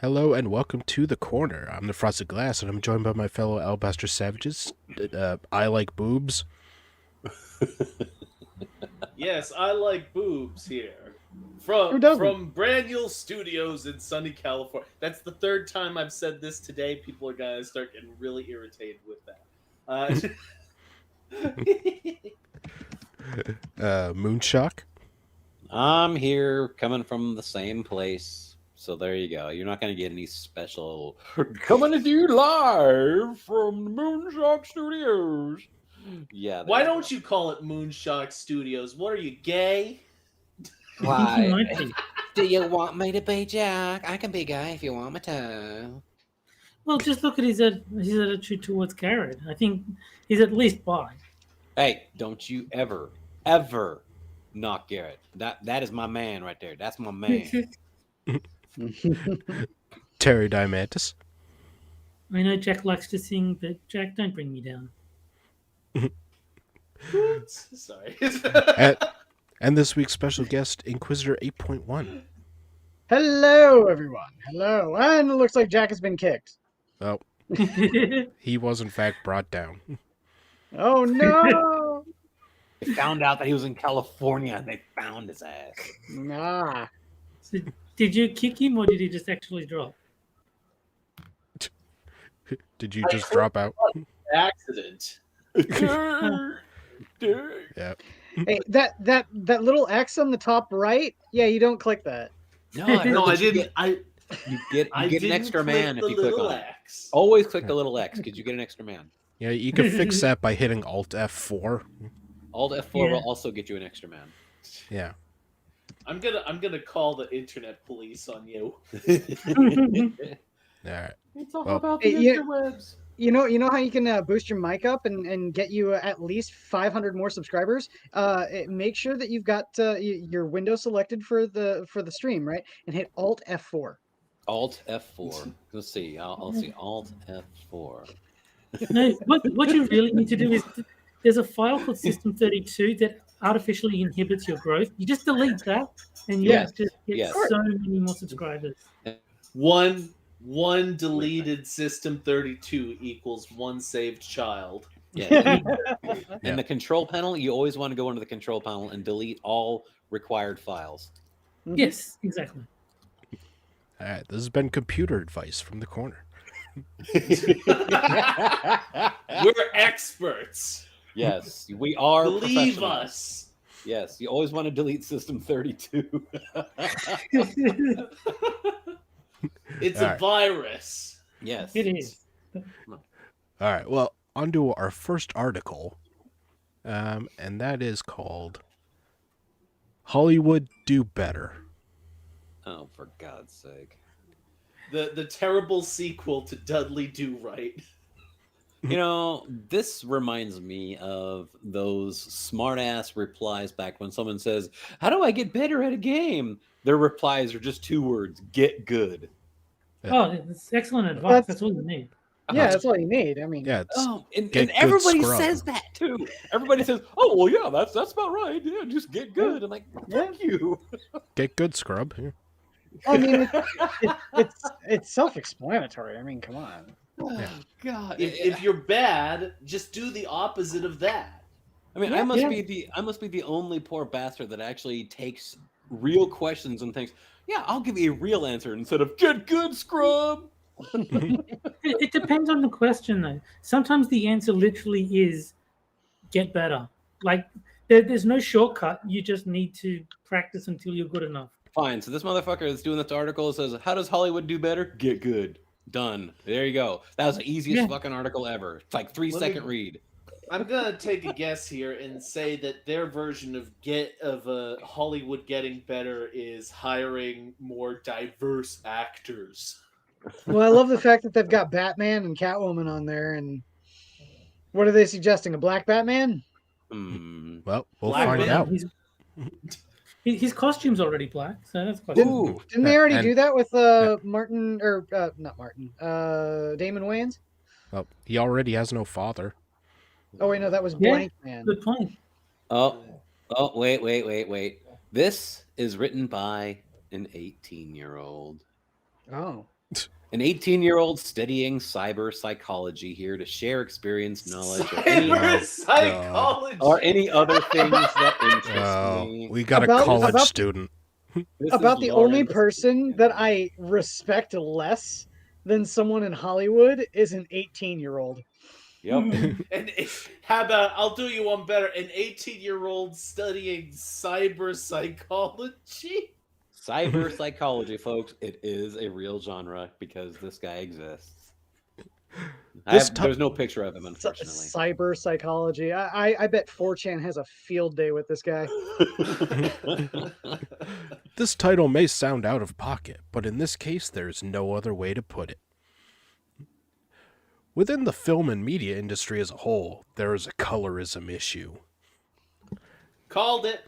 Hello and welcome to The Corner. I'm the Frosted Glass and I'm joined by my fellow Alabaster Savages. I like boobs. Yes, I like boobs here. Who From doesn't? Braniel Studios in sunny California. That's the third time I've said this today. People are gonna start getting really irritated with that. Moonshock. I'm here coming from the same place. So there you go. You're not going to get any special coming to you live from the Moonshock Studios. Yeah. Why don't you call it Moonshock Studios? What are you, gay? I think he Why? might be. Do you want me to be Jack? I can be gay if you want me to. Well, just look at his attitude towards Garrett. I think he's at least bi. Hey, don't you ever knock Garrett. That is my man right there. That's my man. Terry Diamantis. I know Jack likes to sing, but Jack, don't bring me down. Sorry. And this week's special guest, Inquisitor 8.1. Hello, everyone. Hello. And it looks like Jack has been kicked. Oh, he was in fact brought down. Oh, no. They found out that he was in California and they found his ass. Nah. So, did you kick him, or did he just actually drop? Did you just drop out? Accident. Yeah. Hey, that little X on the top right, yeah, you don't click that. No, I, heard No, that I you didn't. You get I an didn't extra click man the if you click little on it. X. Always click the little X because you get an extra man. Yeah, you can fix that by hitting Alt F4. Alt F4 Yeah. will also get you an extra man. Yeah. I'm gonna call the internet police on you. Alright. It's all Well- about the the Hey, interwebs. You know how you can boost your mic up and get you at least 500 more subscribers? Make sure that you've got your window selected for the stream, right? And hit Alt F4. Alt F4. Let's see. I'll see. Alt F4. No, what you really need to do is there's a file called System32 that artificially inhibits your growth. You just delete that, and you Yes, just get yes. so many more subscribers. One deleted System 32 equals one saved child. Yeah. Yeah. In the control panel, you always want to go into the control panel and delete all required files. Yes, exactly. Alright, this has been computer advice from the corner. We're experts. Yes, we are. Believe professionals. us. Yes, you always want to delete System 32. It's All a right. virus. Yes, It is. Alright, well, on to our first article. And that is called Hollywood Do Better. Oh, for God's sake! The terrible sequel to Dudley Do Right. You know, this reminds me of those smart-ass replies back when someone says, "How do I get better at a game?" Their replies are just two words: "Get good." Oh, it's excellent advice. That's all you need. Yeah, that's all you need. I mean, Yeah, it's Oh, and Get good everybody scrub. says that too. Everybody says, "Oh, well, yeah, that's about right. Yeah, just get good." I'm like, "Thank you." get good, scrub. Yeah. I mean, it's self-explanatory. I mean, come on. Oh God! If you're bad, just do the opposite of that. I mean, Yeah, I must yeah. be the only poor bastard that actually takes real questions and thinks, "Yeah, I'll give you a real answer instead of get good, scrub." It depends on the question, though. Sometimes the answer literally is get better. Like there's no shortcut. You just need to practice until you're good enough. Fine. So this motherfucker that's doing this article says, "How does Hollywood do better? Get good." Done. There you go. That was the easiest Yeah. fucking article ever. It's like 3-second read. I'm gonna take a guess here and say that their version of Hollywood getting better is hiring more diverse actors. Well, I love the fact that they've got Batman and Catwoman on there. And what are they suggesting? A black Batman? Hmm. Well, we'll Black find Man. out. His costume's already black, so that's quite cool. Ooh. Didn't they already And- do that with Martin or not Martin? Damon Wayans? Well, he already has no father. Oh wait, no, that was Yeah. Blank Man. Good point. Oh, wait. This is written by an 18-year-old. Oh, An 18-year-old studying cyber psychology here to share experience, knowledge, or any, Cyber psychology. or any other things that interest me. We got About- a college about- student. This About is the Lauren. only This is person Ken. that I respect less than someone in Hollywood is an 18-year-old. Yep. And how about, I'll do you one better, an 18-year-old studying cyber psychology? Cyber psychology, folks. It is a real genre because this guy exists. There's no picture of him, unfortunately. Cyber psychology. I bet 4chan has a field day with this guy. This title may sound out of pocket, but in this case, there's no other way to put it. Within the film and media industry as a whole, there is a colorism issue. Called it.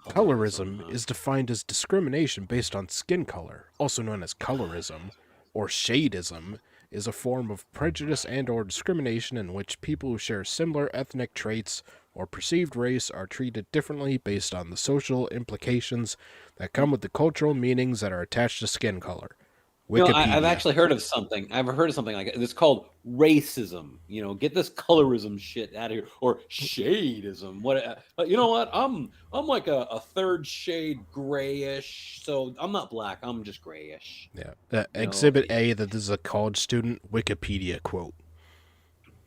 Colorism is defined as discrimination based on skin color, also known as colorism, or shadeism, is a form of prejudice and or discrimination in which people who share similar ethnic traits or perceived race are treated differently based on the social implications that come with the cultural meanings that are attached to skin color. No, Wikipedia. I've actually heard of something. I've heard of something like it. It's called racism. Get this colorism shit out of here, or shadeism. What? You know what? I'm like a third shade grayish, so I'm not black. I'm just grayish. Yeah. Exhibit A that this is a college student Wikipedia quote.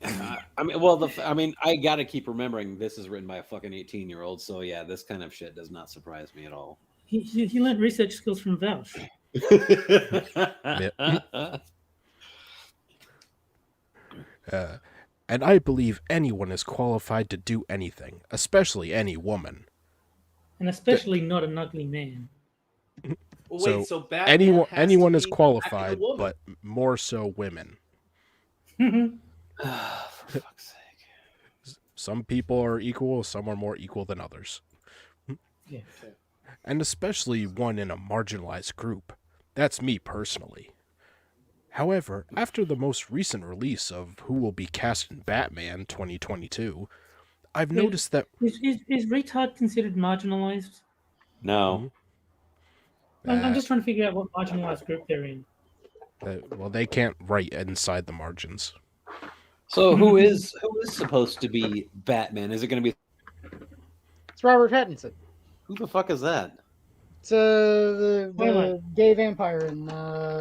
I got to keep remembering this is written by a fucking 18-year-old. So yeah, this kind of shit does not surprise me at all. He learned research skills from Vouch. And I believe anyone is qualified to do anything, especially any woman. And especially not an ugly man. Wait, so Batman anyone has is to be qualified, a woman. but more so women. For fuck's sake. Some people are equal, some are more equal than others. Yeah. And especially one in a marginalized group. That's me personally. However, after the most recent release of who will be cast in Batman 2022, I've Wait. noticed that Is retard considered marginalized? No. I'm just trying to figure out what marginalized group they're in. well, they can't write inside the margins. So who is supposed to be Batman? Is it going to be It's Robert Pattinson. who the fuck is that? It's the Twilight. gay vampire in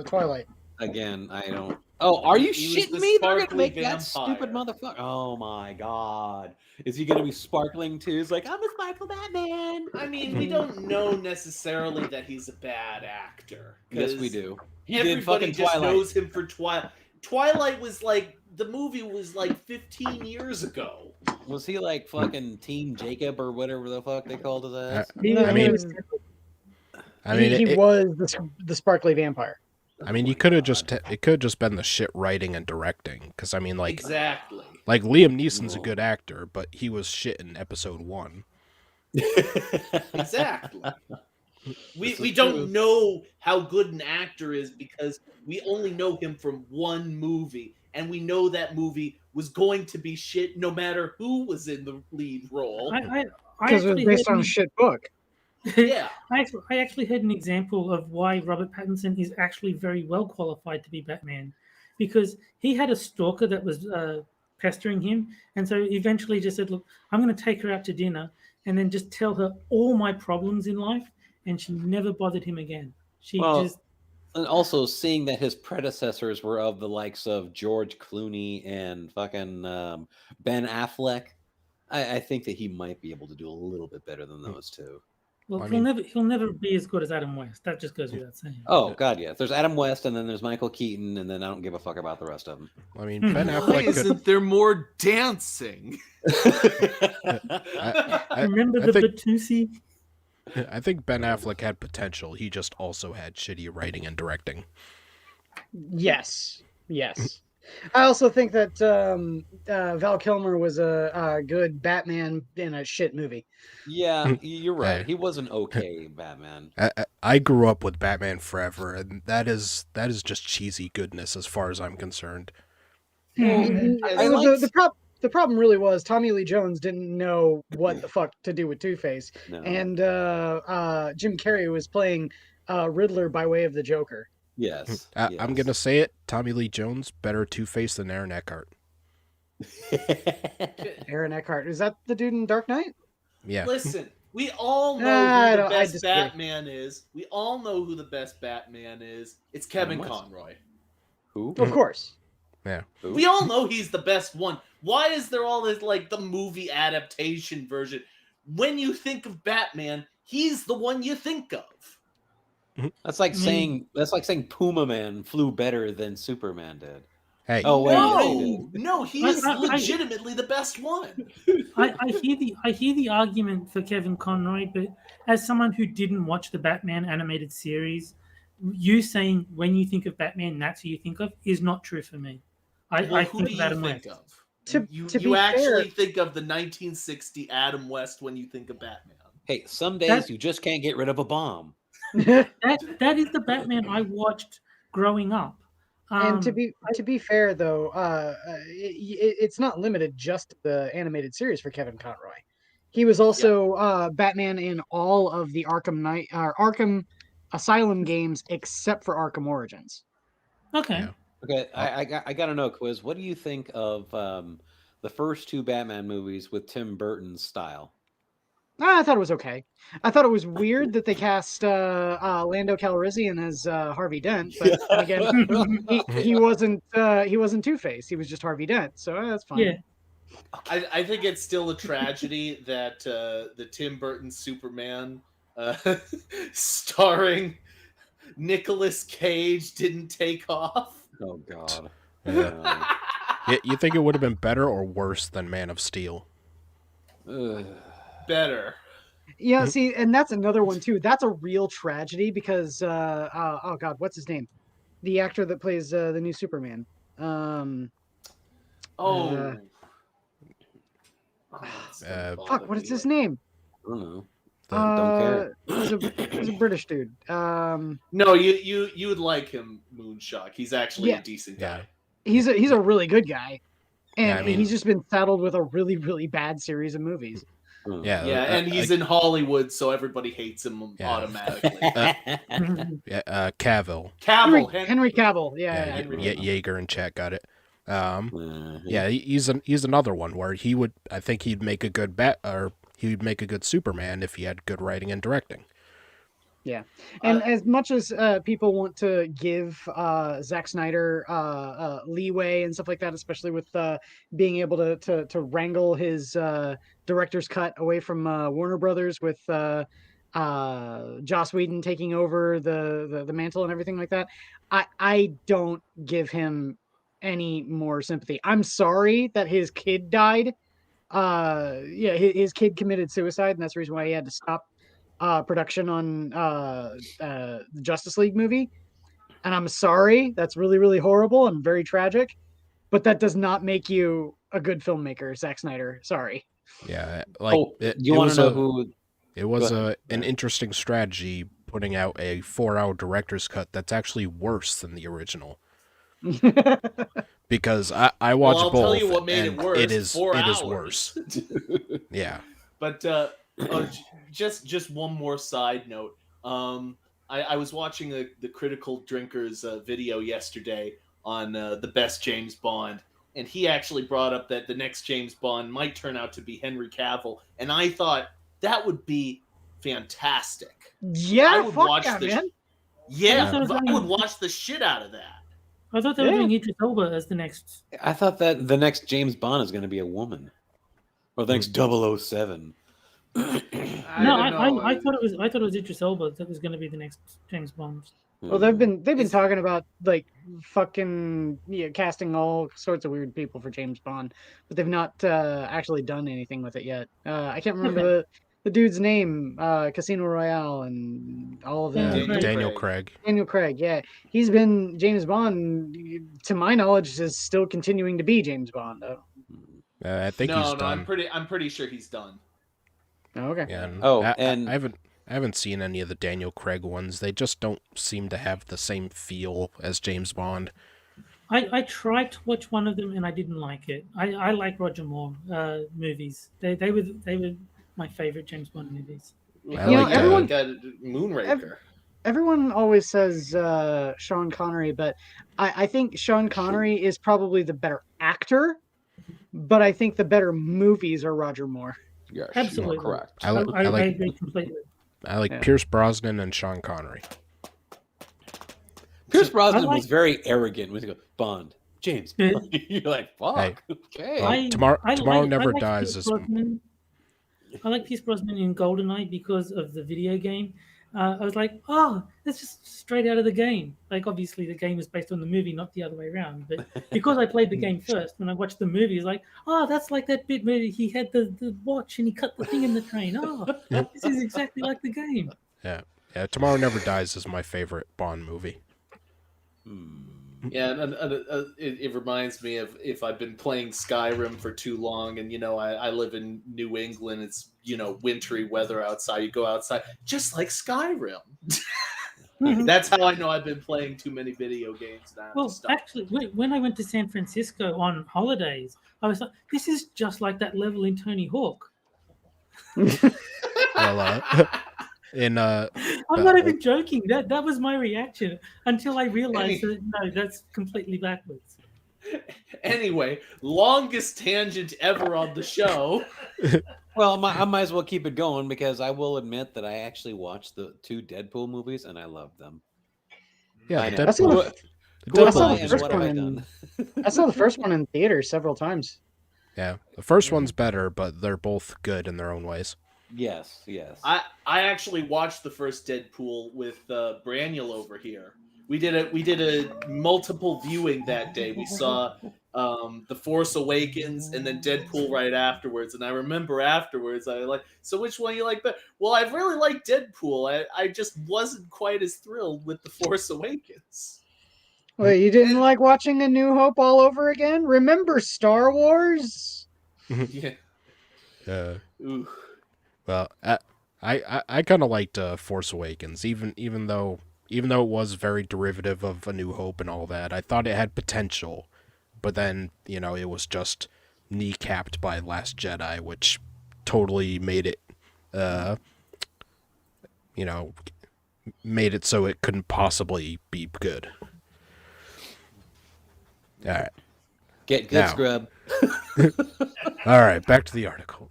Twilight. Again, I don't. Oh, are you He was shitting the me? They're gonna sparkly make that vampire. stupid motherfucker. Oh my god, is he gonna be sparkling too? He's like, I'm a sparkle Batman. I mean, we don't know necessarily that he's a bad actor. Yes, 'cause we do. He did Everybody fucking just Twilight. knows him for Twilight. Twilight was like, the movie was like 15 years ago. Was he like fucking Team Jacob or whatever the fuck they called his ass? I mean, he was the sparkly vampire. I mean, it could have just been the shit writing and directing. Because I mean, like Exactly. Liam Neeson's a good actor, but he was shit in episode 1. Exactly. We This is don't true. know how good an actor is because we only know him from one movie, and we know that movie was going to be shit no matter who was in the lead role. I Because it was actually based heard on a shit book. Yeah. I actually heard an example of why Robert Pattinson is actually very well qualified to be Batman, because he had a stalker that was pestering him, and so eventually just said, "Look, I'm going to take her out to dinner, and then just tell her all my problems in life," and she never bothered him again. She Well, just And also seeing that his predecessors were of the likes of George Clooney and fucking Ben Affleck, I think that he might be able to do a little bit better than those two. well, I he'll never be as good as Adam West. That just goes without saying. Oh god, yeah. There's Adam West, and then there's Michael Keaton, and then I don't give a fuck about the rest of them. I mean, Hmm. Ben Why Affleck could. isn't there more dancing? I Remember I the think- Batusi? I think Ben Affleck had potential. He just also had shitty writing and directing. Yes. I also think that Val Kilmer was a good Batman in a shit movie. Yeah, you're right. Hey. He was an okay Batman. I grew up with Batman Forever, and that is just cheesy goodness as far as I'm concerned. The problem really was Tommy Lee Jones didn't know what the fuck to do with Two-Face, No. and Jim Carrey was playing Riddler by way of the Joker. Yes. I'm gonna say it. Tommy Lee Jones better Two-Face than Aaron Eckhart. Aaron Eckhart. Is that the dude in Dark Knight? Yeah. Listen, we all know I who the don't- I best disagree. Batman is. We all know who the best Batman is. It's Kevin Adam West. Conroy. Who? Of course. Yeah. Who? We all know he's the best one. Why is there all this like the movie adaptation version? When you think of Batman, he's the one you think of. That's like saying Puma Man flew better than Superman did. Hey. Oh wait, No, yeah, he did. no, he is I- legitimately the best one. I hear the argument for Kevin Conroy, but as someone who didn't watch the Batman animated series, you saying when you think of Batman, that's who you think of, is not true for me. Well, I who think do of you Adam think West. of? To You be actually fair, think of the 1960 Adam West when you think of Batman. Hey, some days you just can't get rid of a bomb. That is the Batman I watched growing up. and to I- be fair though, it's not limited just to the animated series for Kevin Conroy. He was also Batman in all of the Arkham Asylum games except for Arkham Origins. okay. Yeah. Okay, I got to know, Quiz. What do you think of the first two Batman movies with Tim Burton's style? I thought it was okay. I thought it was weird that they cast Lando Calrissian as Harvey Dent, but then again, he wasn't Two-Face. He was just Harvey Dent, so that's fine. Yeah. I think it's still a tragedy that the Tim Burton Superman starring Nicolas Cage didn't take off. Oh God. Yeah. You think it would have been better or worse than Man of Steel? Better. Yeah, see, and that's another one too. That's a real tragedy because oh God, what's his name? The actor that plays the new Superman. Oh. Fuck, what is his name? I don't know. Don't care. He's a British dude. No, you would like him, Moonshock. He's actually Yeah. a decent guy. He's a really good guy, and Yeah, I mean- he's just been saddled with a really really bad series of movies. Yeah. Yeah, and he's in Hollywood, so everybody hates him Yeah. automatically. Cavill. Cavill, Henry Cavill. Yeah. Yeah, Henry yeah, Yeager in chat got it. Yeah, he's another one where I think he'd make a good he'd make a good Superman if he had good writing and directing. Yeah, and as much as people want to give Zack Snyder leeway and stuff like that, especially with being able to wrangle his director's cut away from Warner Brothers with Joss Whedon taking over the mantle and everything like that, I don't give him any more sympathy. I'm sorry that his kid died. Yeah, his kid committed suicide, and that's the reason why he had to stop production on the Justice League movie. And I'm sorry, that's really, really horrible and very tragic. But that does not make you a good filmmaker, Zack Snyder. Sorry. Yeah, like you want to know who? It was Go ahead. an interesting strategy putting out a 4-hour director's cut that's actually worse than the original. Because I watched Well, I'll both, tell you what made it and worse. it is 4 hours. worse. Yeah. But just one more side note. I was watching the Critical Drinkers video yesterday on the best James Bond, and he actually brought up that the next James Bond might turn out to be Henry Cavill, and I thought that would be fantastic. Yeah, I would fuck watch yeah, the man. Yeah, Yeah. I would watch the shit out of that. I thought they were doing Idris Elba as the next. I thought that the next James Bond is going to be a woman, or the next 007. I thought it was Idris Elba that was going to be the next James Bond. Well, they've been talking about like fucking casting all sorts of weird people for James Bond, but they've not actually done anything with it yet. I can't remember the dude's name, Casino Royale and all of that. Daniel Craig. Daniel Craig, yeah, he's been James Bond. To my knowledge, is still continuing to be James Bond. Though. I think he's done. I'm pretty sure he's done. Oh, okay. Yeah, and I haven't seen any of the Daniel Craig ones. They just don't seem to have the same feel as James Bond. I tried to watch one of them and I didn't like it. I like Roger Moore movies. They were my favorite James Bond movies. I like everyone- got Moonraker. everyone always says Sean Connery, but I think Sean Connery is probably the better actor, but I think the better movies are Roger Moore. Yes, Absolutely. you are correct. I like I agree completely. Yeah. Pierce Brosnan and Sean Connery. Pierce Brosnan like- was very arrogant when he goes, Bond, James Yeah. Bond. You're like, fuck. Okay. Well, Tomorrow Never Dies Pierce is Brosnan. I like Pierce Brosnan in GoldenEye because of the video game. I was like, oh, that's just straight out of the game. Like, obviously, the game is based on the movie, not the other way around. But because I played the game first, when I watched the movie, it's like, oh, that's like that bit where he had the watch and he cut the thing in the train. Oh, this is exactly like the game. Yeah, Tomorrow Never Dies is my favorite Bond movie. Yeah, and it reminds me of if I've been playing Skyrim for too long, and I live in New England. It's wintry weather outside. You go outside, just like Skyrim. That's how I know I've been playing too many video games now. Well, actually, when I went to San Francisco on holidays, I was like, this is just like that level in Tony Hawk. Well, I'm not even joking. That was my reaction until I realized that no, that's completely backwards. Anyway, longest tangent ever on the show. Well, I might as well keep it going because I will admit that I actually watched the 2 Deadpool movies and I loved them. yeah, I know. Deadpool. I saw Deadpool the and first what have one I in- done? I saw the first one in theaters several times. Yeah, the first one's better, but they're both good in their own ways. Yes, yes. I actually watched the first Deadpool with Braniel over here. We did a multiple viewing that day. We saw The Force Awakens and then Deadpool right afterwards. And I remember afterwards, so which one you like better? Well, I really like Deadpool. I just wasn't quite as thrilled with The Force Awakens. Well, you didn't like watching A New Hope all over again? Remember Star Wars? Yeah. Ooh. Well, I kind of liked Force Awakens, even though it was very derivative of A New Hope and all that. I thought it had potential, but then it was just kneecapped by Last Jedi, which totally made it, made it so it couldn't possibly be good. All right. Get good, Now. scrub. All right, back to the article.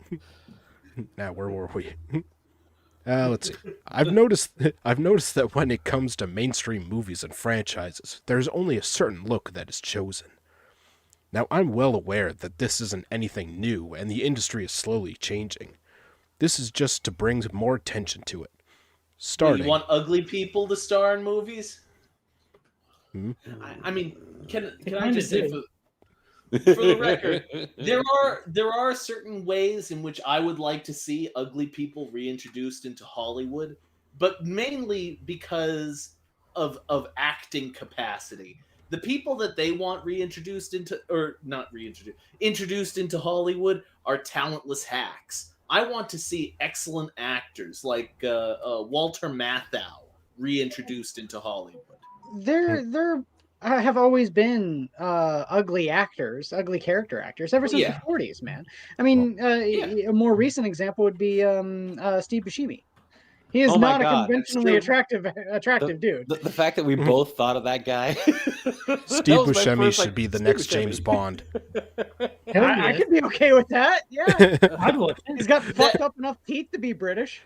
Now, where were we? Let's see. I've noticed that when it comes to mainstream movies and franchises, there's only a certain look that is chosen. Now, I'm well aware that this isn't anything new, and the industry is slowly changing. This is just to bring more attention to it. Starting. You want ugly people to star in movies? Hmm? I mean, can I kinda just say do. for the record, there are certain ways in which I would like to see ugly people reintroduced into Hollywood, but mainly because of acting capacity. The people that they want introduced into Hollywood are talentless hacks. I want to see excellent actors like Walter Matthau reintroduced into Hollywood. There have always been ugly actors, ugly character actors ever since Yeah. the 40s, man. I mean, a more recent example would be Steve Buscemi. He is Oh my not a God, that's conventionally true. attractive dude. The fact that we both thought of that guy. Steve Buscemi should be the next James Bond. Hell I yeah. could be okay with that. Yeah, I'd watch it. he's got fucked up enough teeth to be British.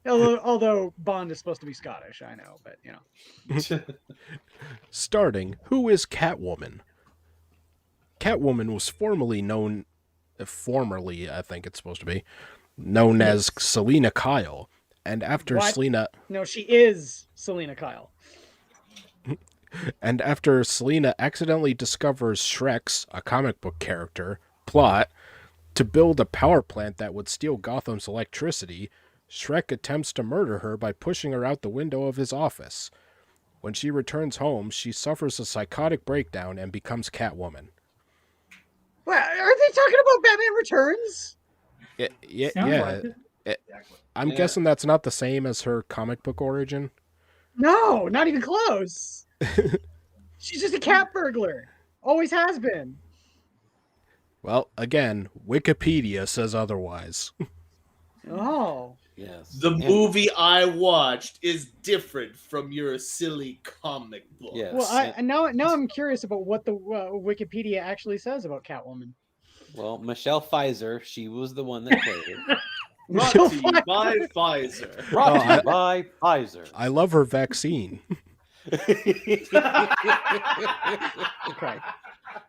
Although Bond is supposed to be Scottish, I know, but Starting, who is Catwoman? Catwoman was formerly, I think it's supposed to be, known as Selina Kyle. And after What? Selina no, she is Selina Kyle. And after Selina accidentally discovers Shrek's, a comic book character, plot to build a power plant that would steal Gotham's electricity, Shrek attempts to murder her by pushing her out the window of his office. When she returns home, she suffers a psychotic breakdown and becomes Catwoman. Well, are they talking about Batman Returns? Yeah, Sounds yeah. like it. I'm Yeah. guessing that's not the same as her comic book origin. No, not even close. She's just a cat burglar. Always has been. Well, again, Wikipedia says otherwise. Oh. Yes. The movie I watched is different from your silly comic book. Yes. Well, now I'm curious about what the Wikipedia actually says about Catwoman. Well, Michelle Pfizer, she was the one that played it. Brought Michelle to you by Pfizer. Brought to Oh, you by Pfizer. I love her vaccine. Okay.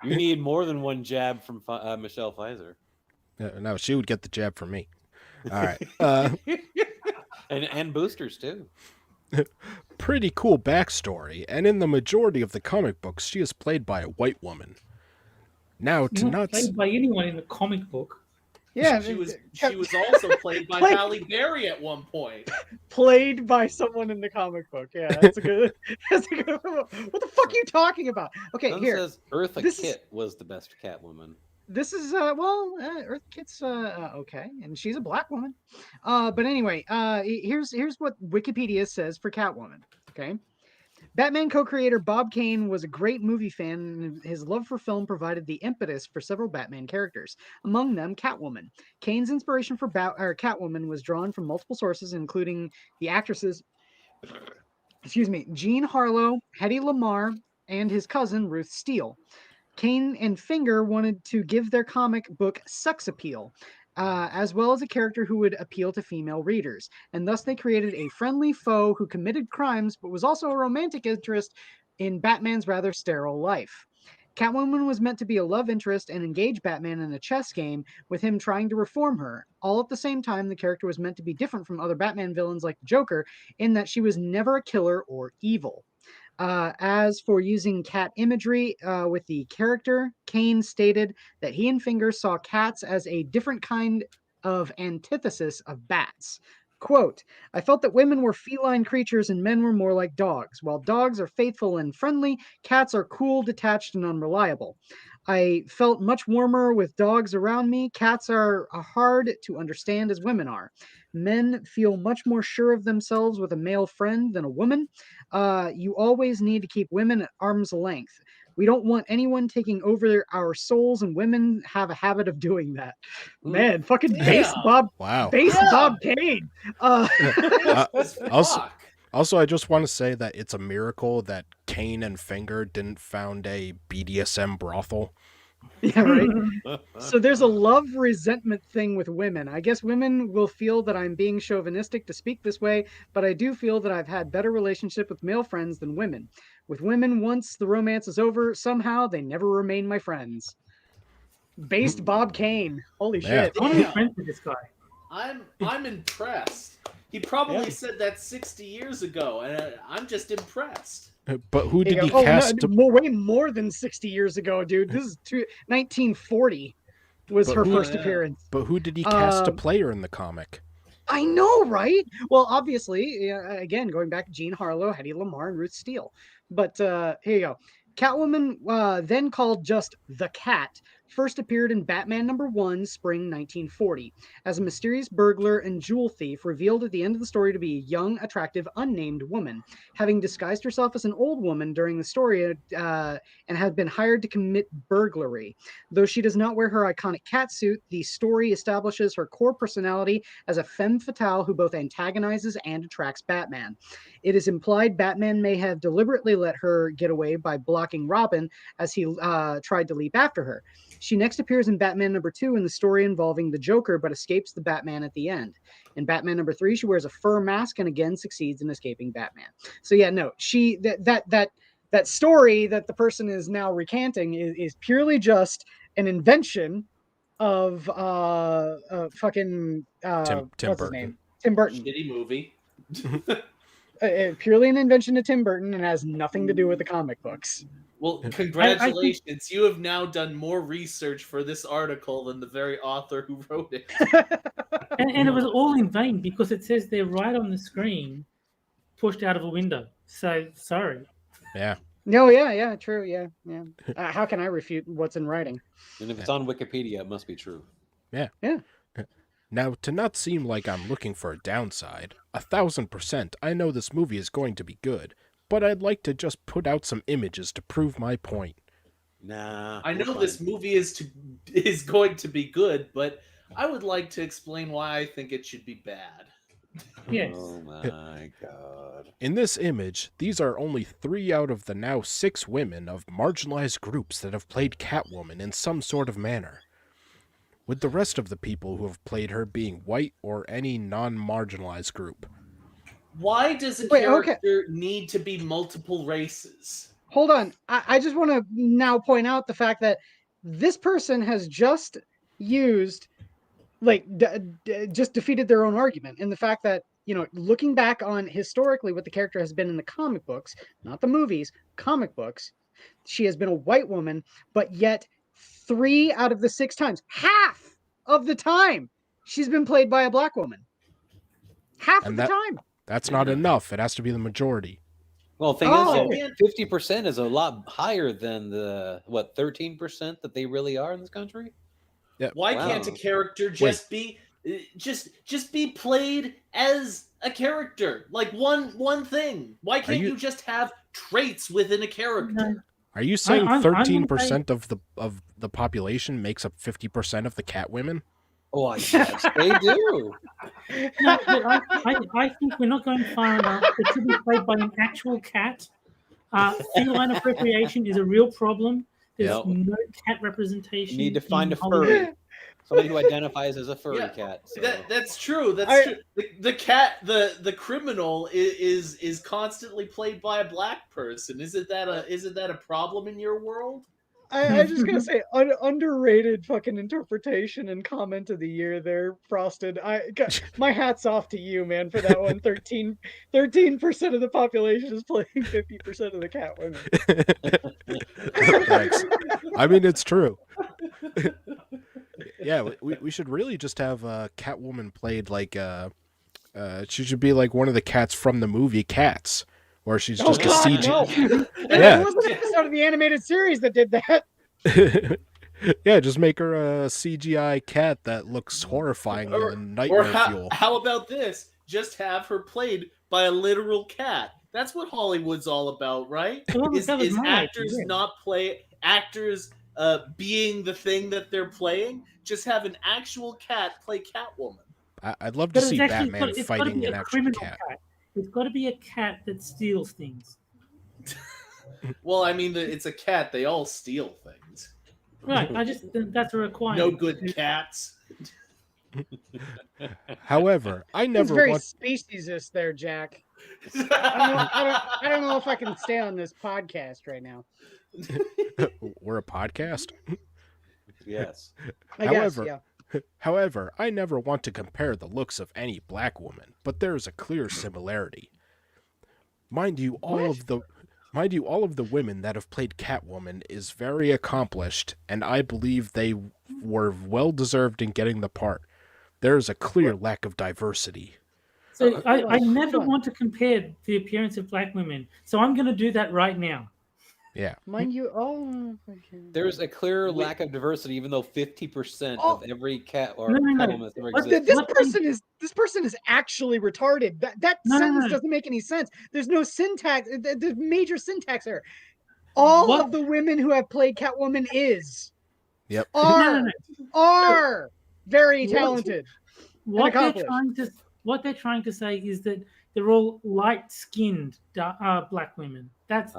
You need more than one jab from Michelle Pfizer. No, she would get the jab from me. All right. And boosters too. Pretty cool backstory, and in the majority of the comic books, she is played by a white woman. Now, to Not not played by anyone in the comic book. Yeah, She was also played by Halle Berry at one point. played by someone in the comic book. Yeah, that's a good. That's a good. What the fuck are you talking about? Okay, One here. says Eartha This is- Kitt was the best Catwoman. This is Earth Kit's okay, and she's a black woman. But anyway, here's what Wikipedia says for Catwoman. Okay. Batman co-creator Bob Kane was a great movie fan, and his love for film provided the impetus for several Batman characters, among them Catwoman. Kane's inspiration for Catwoman was drawn from multiple sources, including the actresses, Jean Harlow, Hedy Lamarr, and his cousin Ruth Steele. Kane and Finger wanted to give their comic book sex appeal, as well as a character who would appeal to female readers, and thus they created a friendly foe who committed crimes but was also a romantic interest in Batman's rather sterile life. Catwoman was meant to be a love interest and engage Batman in a chess game, with him trying to reform her. All at the same time, the character was meant to be different from other Batman villains like the Joker, in that she was never a killer or evil. As for using cat imagery with the character, Kane stated that he and Finger saw cats as a different kind of antithesis of bats. Quote, I felt that women were feline creatures and men were more like dogs. While dogs are faithful and friendly, cats are cool, detached, and unreliable. I felt much warmer with dogs around me. Cats are hard to understand as women are. Men feel much more sure of themselves with a male friend than a woman. You always need to keep women at arm's length. We don't want anyone taking over our souls, and women have a habit of doing that. Man, fucking base Yeah. Bob, Wow. base Yeah. Bob Kane. Also, Fuck. also, I just want to say that it's a miracle that Kane and Finger didn't found a BDSM brothel. Yeah, right. So there's a love resentment thing with women. I guess women will feel that I'm being chauvinistic to speak this way, but I do feel that I've had better relationship with male friends than women. With women, once the romance is over, somehow they never remain my friends. Based Bob Kane. Holy Yeah. shit. I want to be Yeah. friends with this guy. I'm impressed. He probably Yeah. said that 60 years ago, and I'm just impressed. But who There you did he go. Oh, no, cast to? way more than 60 years ago, dude. This is 1940 was But her who- first Yeah. appearance. But who did he cast to Um, play her in the comic? I know, right? Well, obviously, again, going back to Jean Harlow, Hedy Lamarr, and Ruth Steele. But here you go. Catwoman, then called just the Cat, first appeared in Batman #1, spring 1940, as a mysterious burglar and jewel thief revealed at the end of the story to be a young, attractive, unnamed woman, having disguised herself as an old woman during the story and had been hired to commit burglary. Though she does not wear her iconic cat suit, the story establishes her core personality as a femme fatale who both antagonizes and attracts Batman. It is implied Batman may have deliberately let her get away by blocking Robin as he tried to leap after her. She next appears in Batman #2 in the story involving the Joker, but escapes the Batman at the end. In Batman #3, she wears a fur mask and again succeeds in escaping Batman. So yeah, no, that story that the person is now recanting is purely just an invention of fucking Tim what's his Burton. name? Tim Burton. Shitty movie. Purely an invention of Tim Burton and has nothing to do with the comic books. Well, congratulations. You have now done more research for this article than the very author who wrote it. And it was all in vain because it says they're right on the screen, pushed out of a window. So sorry. Yeah. No, yeah, true, yeah. How can I refute what's in writing? And if it's on Wikipedia, it must be true. Now, to not seem like I'm looking for a downside, 1000%, I know this movie is going to be good, but I'd like to just put out some images to prove my point. Nah. I we're know fine. this movie is going to be good, but I would like to explain why I think it should be bad. Yes. Oh my god. In this image, these are only 3 out of the now 6 women of marginalized groups that have played Catwoman in some sort of manner, with the rest of the people who have played her being white or any non-marginalized group. Why does a Wait, okay. character need to be multiple races? Hold on. I just want to now point out the fact that this person has just used, like, just defeated their own argument. And the fact that, looking back on historically what the character has been in the comic books, not the movies, comic books, she has been a white woman, but yet 3 out of the 6 times, half of the time, she's been played by a black woman. Half of And the time. that's not enough. It has to be the majority. Well, the thing Oh. is, 50% is a lot higher than the 13% that they really are in this country. Yeah. Why Wow. can't a character just be played as a character? Like one thing. Why can't you just have traits within a character? No. Are you saying I'm 13% of the population makes up 50% of the Catwomen? Oh, yes, they do. No, but I think we're not going far enough. It should be played by an actual cat. Feline appropriation is a real problem. There's Yep. no cat representation. You need to find a in Hollywood. furry. Somebody who identifies as a furry Yeah, cat. So. That's true. That's true. The cat, the criminal is constantly played by a black person. Isn't that a problem in your world? I just gotta say, underrated fucking interpretation and comment of the year there, Frosted. My hat's off to you, man, for that one. 13% of the population is playing 50% of the cat women. Thanks. I mean, it's true. Yeah, we should really just have Catwoman played like she should be like one of the cats from the movie Cats, where she's just a CG. No. Yeah. There was an episode of the animated series that did that. Yeah, just make her a CGI cat that looks horrifying and nightmare fuel. How about this? Just have her played by a literal cat. That's what Hollywood's all about, right? Well, Is that was my actors idea. not play actors being the thing that they're playing? Just have an actual cat play Catwoman. I'd love to But see it's actually Batman it's gotta fighting be an a actual criminal cat. It's got to be a cat that steals things. Well, I mean, it's a cat. They all steal things. Right. I just think that's a requirement. No good cats. However, I It's never very want. speciesist there, Jack. I don't know if I can stay on this podcast right now. We're a podcast. Yes. I However, guess, yeah. However, I never want to compare the looks of any black woman, but there is a clear similarity. Mind you, all of the women that have played Catwoman is very accomplished, and I believe they were well deserved in getting the part. There is a clear lack of diversity. So I never want to compare the appearance of black women. So I'm going to do that right now. Yeah. Mind you, okay. There's a clear lack of diversity, even though 50% Oh. of every cat or No. Catwoman that's ever But existed. this person is actually retarded. That No. sentence doesn't make any sense. There's no syntax. There's major syntax error. All What? of the women who have played Catwoman Yep. are very What? talented. What they're accomplished. trying to say is that they're all light-skinned black women. That's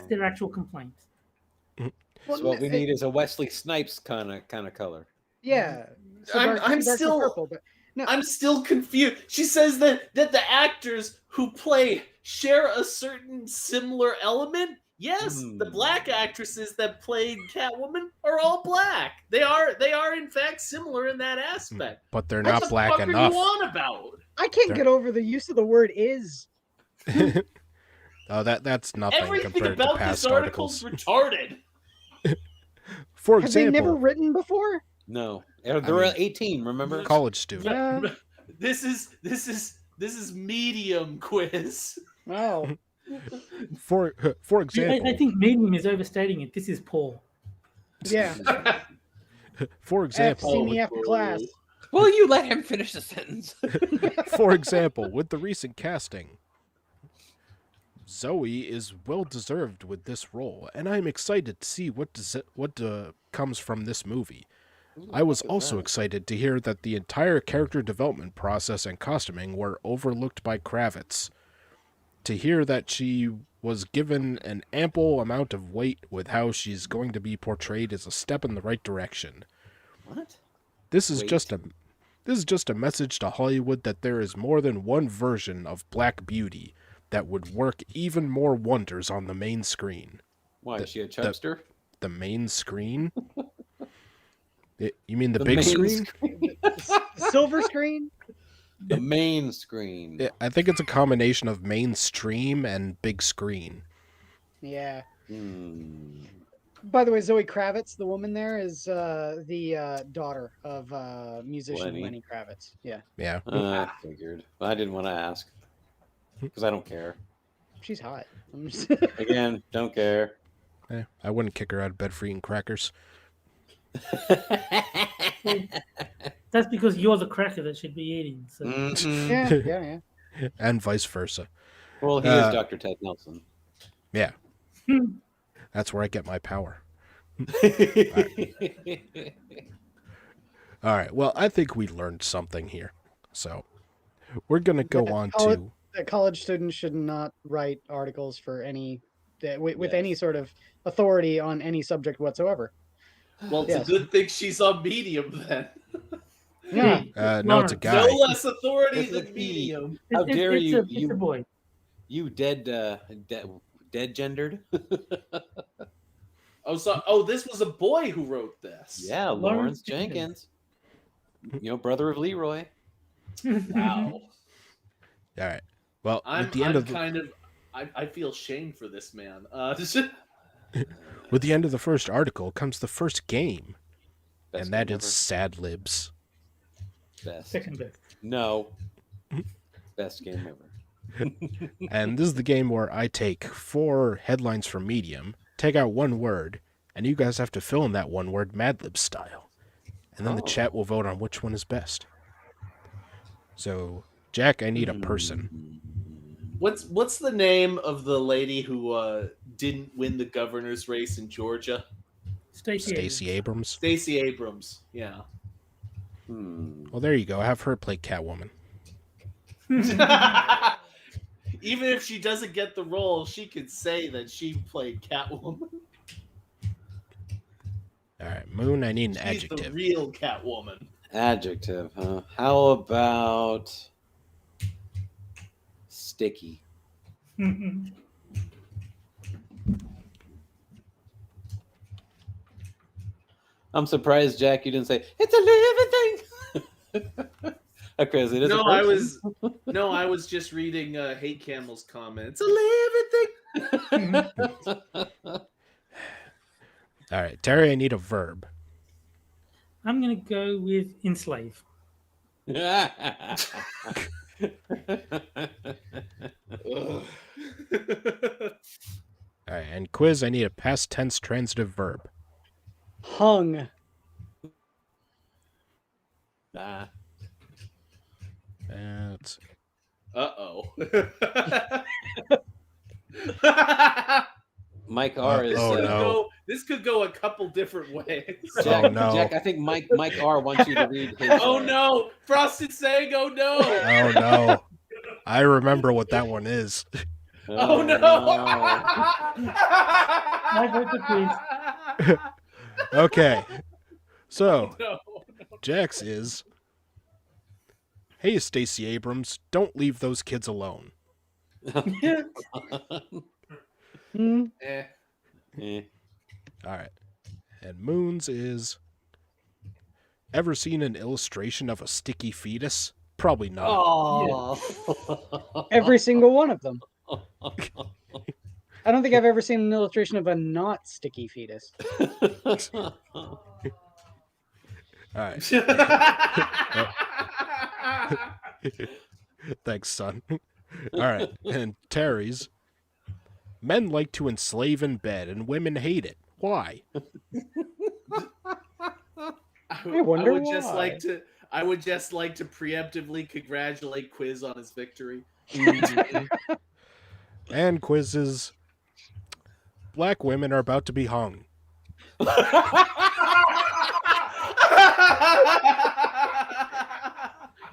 their actual complaint. So what we need is a Wesley Snipes kind of color. Yeah. I'm dark to still- purple, but no. I'm still confused. She says that the actors who play share a certain similar element. Yes, the black actresses that played Catwoman are all black. They are in fact similar in that aspect. But they're What not the black fuck enough. Are you on about? I can't get over the use of the word "is." Oh, that's nothing Everything compared to about past this article's articles. retarded. For Have they never example, written before? No, they're 18. Remember? college student. Yeah. This is medium quiz. Wow. For example, I think medium is overstating it. This is poor. Yeah. for F, see example, me after class. Will you let him finish the sentence? for example, with the recent casting, Zoe is well deserved with this role, and I'm excited to see what comes from this movie. I was also excited to hear that the entire character development process and costuming were overlooked by Kravitz. To hear that she was given an ample amount of weight with how she's going to be portrayed is a step in the right direction. What? This is Weight? just a message to Hollywood that there is more than one version of Black Beauty that would work even more wonders on the main screen. Why, is she a chubster? The main screen? You mean the The big main screen? Silver screen. The main screen. Yeah, I think it's a combination of mainstream and big screen. Yeah. Hmm. By the way, Zoe Kravitz, the woman there, is the daughter of musician Lenny. Lenny Kravitz. Yeah, Yeah. I figured. I didn't want to ask because I don't care. she's hot. I'm just- Again, don't care. I wouldn't kick her out of bed for eating crackers. That's because you're the cracker that should be eating. So. Mhm. yeah. And vice versa. Well, he is Dr. Ted Nelson. Yeah. That's where I get my power. All right. Well, I think we learned something here. So we're going to go Yeah, on call it- to... That college students should not write articles for any with Yes. any sort of authority on any subject whatsoever. Well, it's Yes. a good thing she's on Medium then. Yeah. no, it's a Lawrence. guy. No less authority It's a than he. Medium. How dare it's you? It's a boy. You dead gendered? Oh, this was a boy who wrote this. Yeah, Lawrence Lawrence Jenkins. Jenkins. Brother of Leroy. Wow. All right. Well, I'm with the end of the, kind of. I feel shame for this man. with the end of the first article comes the first game, Best and that game is Sad Libs. ever. Best. Second best. No. Best game ever. And this is the game where I take 4 headlines from Medium, take out one word, and you guys have to fill in that one word Mad Lib style. And then the Oh. chat will vote on which one is best. So, Jack, I need a person. What's the name of the lady who didn't win the governor's race in Georgia? Stacey Abrams. Stacey Abrams. Yeah. Well, there you go. Have her play Catwoman. Even if she doesn't get the role, she could say that she played Catwoman. All right, Moon, I need an She's the adjective. real Catwoman. Adjective, huh? How about sticky? I'm surprised, Jack, you didn't say it's a living thing. Because it is. No, a person. I was just reading Hate Camel's comment. It's a living thing. All right, Terry, I need a verb. I'm going to go with enslave. All right, and Quiz, I need a past tense transitive verb. Hung. Nah. Let's see. Uh-oh. Mike R is. Oh, no. This could go a couple different ways. Jack, Oh, no. Jack, I think Mike R wants you to read his. Oh no! Frosted saying, oh no! Oh, no. I remember what that one is. Oh no! I vote for Quiz. Okay. So, No. Jax is... Hey, Stacey Abrams, don't leave those kids alone. Hmm. Eh. Eh. All right. And Moon's is... Ever seen an illustration of a sticky fetus? Probably not. Oh. Every single one of them. I don't think I've ever seen an illustration of a not sticky fetus. All right. Thanks, son. All right. And Terry's... Men like to enslave in bed, and women hate it. Why? I wonder would just why. I would just like to preemptively congratulate Quiz on his victory. And Quiz's... Black women are about to be hung.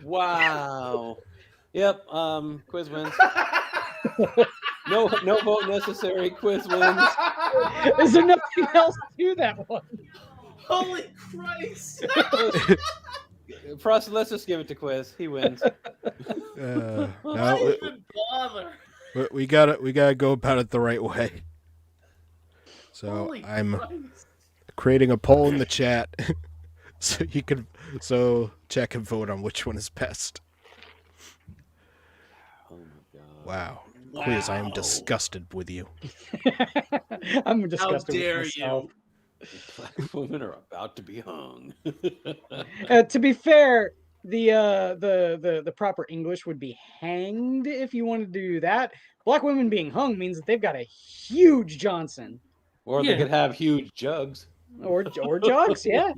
Wow. Yep. Quiz wins. No vote necessary. Quiz wins. Is there nothing else to that one? Holy Christ! Frosty, let's just give it to Quiz. He wins. No, Why even bother? we gotta go about it the right way. So Holy I'm Christ. creating a poll in the chat, so chat can vote on which one is best. Oh my god. Wow. Quiz, I am disgusted with you. I'm How disgusted dare with myself. you? Black women are about to be hung. To be fair, the proper English would be hanged if you wanted to do that. Black women being hung means that they've got a huge Johnson Or they Yeah. could have huge jugs. or jugs. Yeah.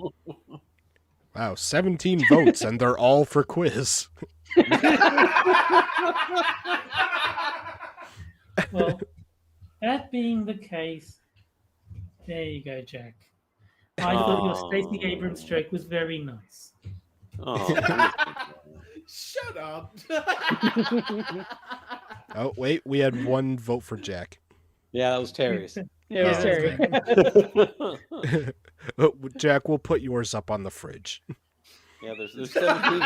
Wow, 17 votes, and they're all for Quiz. Well, that being the case, there you go, Jack. I thought your Stacey Abrams joke was very nice. Oh, Shut up. Oh, wait, we had one vote for Jack. yeah, that was Terry's. Yeah, it was Oh, Terry. Jack, we'll put yours up on the fridge. Yeah, there's 17.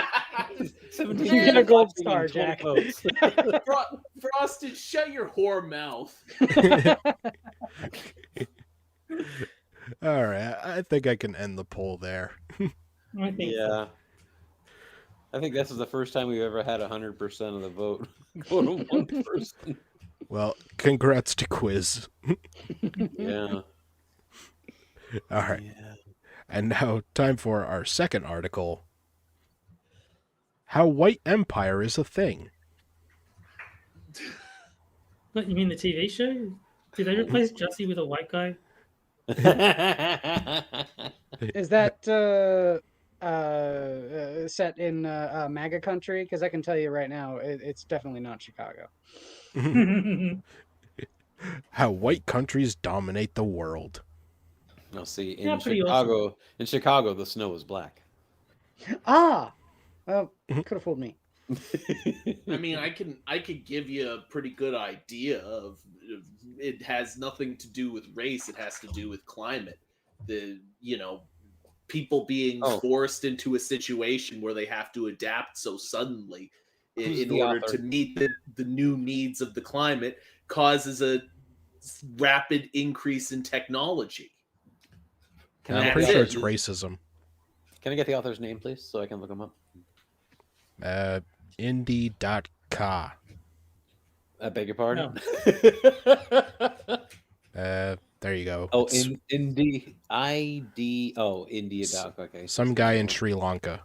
17 You get a gold people watching star, and 20 Jack. votes. Frosted, shut your whore mouth. All right, I think I can end the poll there. I think so. Yeah. I think this is the first time we've ever had 100% of the vote go to one person. Well, congrats to Quiz. Yeah. All right, Yeah. and now time for our second article. How white empire is a thing. What, you mean the TV show? Did they replace Jussie with a white guy? Is that set in MAGA country? Because I can tell you right now, it's definitely not Chicago. How white countries dominate the world. Now see, Yeah, in pretty Chicago, the snow is black. Ah, well, could have fooled me. I mean, I could give you a pretty good idea of it has nothing to do with race. It has to do with climate. People being forced into a situation where they have to adapt so suddenly in order to meet the new needs of the climate causes a rapid increase in technology. I'm pretty sure it's racism. Can I get the author's name, please, so I can look him up? Indie.ca. I beg your pardon? There you go. Oh, It's India. India. Okay. some guy in Sri Lanka.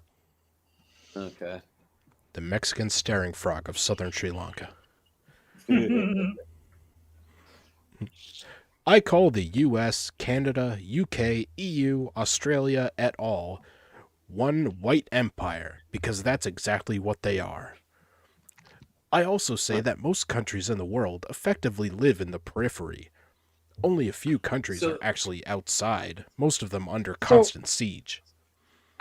Okay. The Mexican staring frog of southern Sri Lanka. I call the US, Canada, UK, EU, Australia et al. One white empire because that's exactly what they are. I also say that most countries in the world effectively live in the periphery. Only a few countries are actually outside, most of them under constant siege.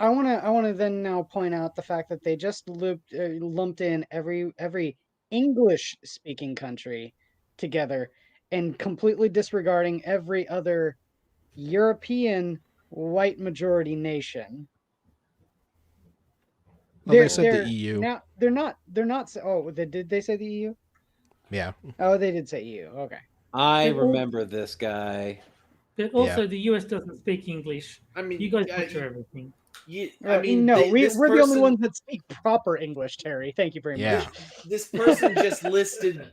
I wanna then now point out the fact that they just lumped in every English speaking country together and completely disregarding every other European white majority nation. Well, they said the EU. Now they're not. Oh, did they say the EU? Yeah. Oh, they did say EU. Okay. I remember this guy. But also, the US doesn't speak English. I mean, you guys butcher everything. We're the only ones that speak proper English, Terry. Thank you very much. This person just listed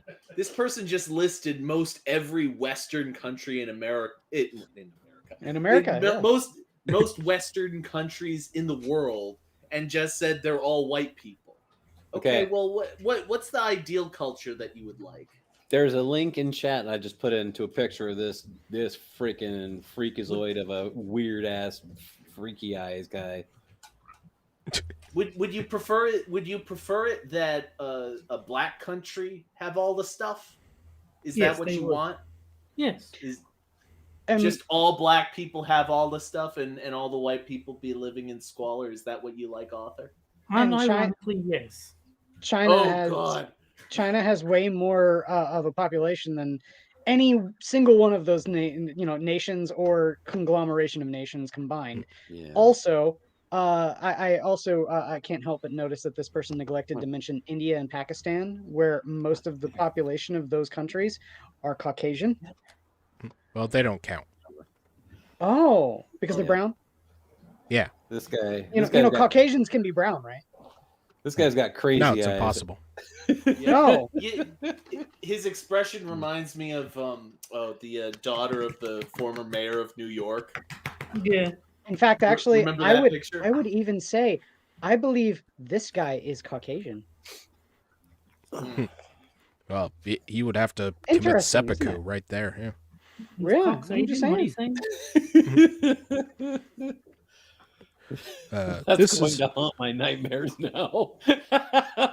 most every Western country in America. Most Western countries in the world, and just said they're all white people. Okay. Well, what's the ideal culture that you would like? There's a link in chat, and I just put into a picture of this freaking freakazoid of a weird ass freaky eyes guy. Would you prefer it? Would you prefer it that a black country have all the stuff? Is that what you want? Yes. And just all black people have all the stuff and all the white people be living in squalor? Is that what you like, Author? And China- Unironically, yes. God. China has way more of a population than any single one of those nations or conglomeration of nations combined. Yeah. Also, I can't help but notice that this person neglected to mention India and Pakistan, where most of the population of those countries are Caucasian. Well, they don't count. Oh, because they're Yeah. brown. Yeah. This guy. You This know, guy's got, Caucasians can be brown, right? this guy's got crazy No, it's eyes. impossible. No. His expression reminds me of the daughter of the former mayor of New York. Yeah. In fact, actually, Remember that picture? I would even say, I believe this guy is Caucasian. Well, he would have to commit Interesting, isn't seppuku it? right there. Yeah. Really? Cox I'm just Asian? What are you saying. saying? That's This going is to haunt my nightmares now.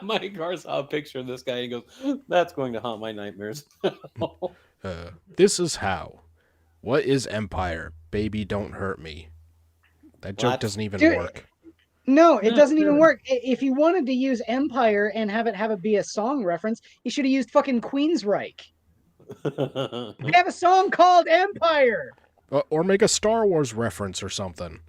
My car saw a picture of this guy and goes, "That's going to haunt my nightmares." this is how. What is empire? Baby, don't hurt me. That joke What? doesn't even Dude, work. No, it No, doesn't even really. work. If he wanted to use Empire and have it be a song reference, he should have used fucking Queensryche. They have a song called Empire. Or make a Star Wars reference or something.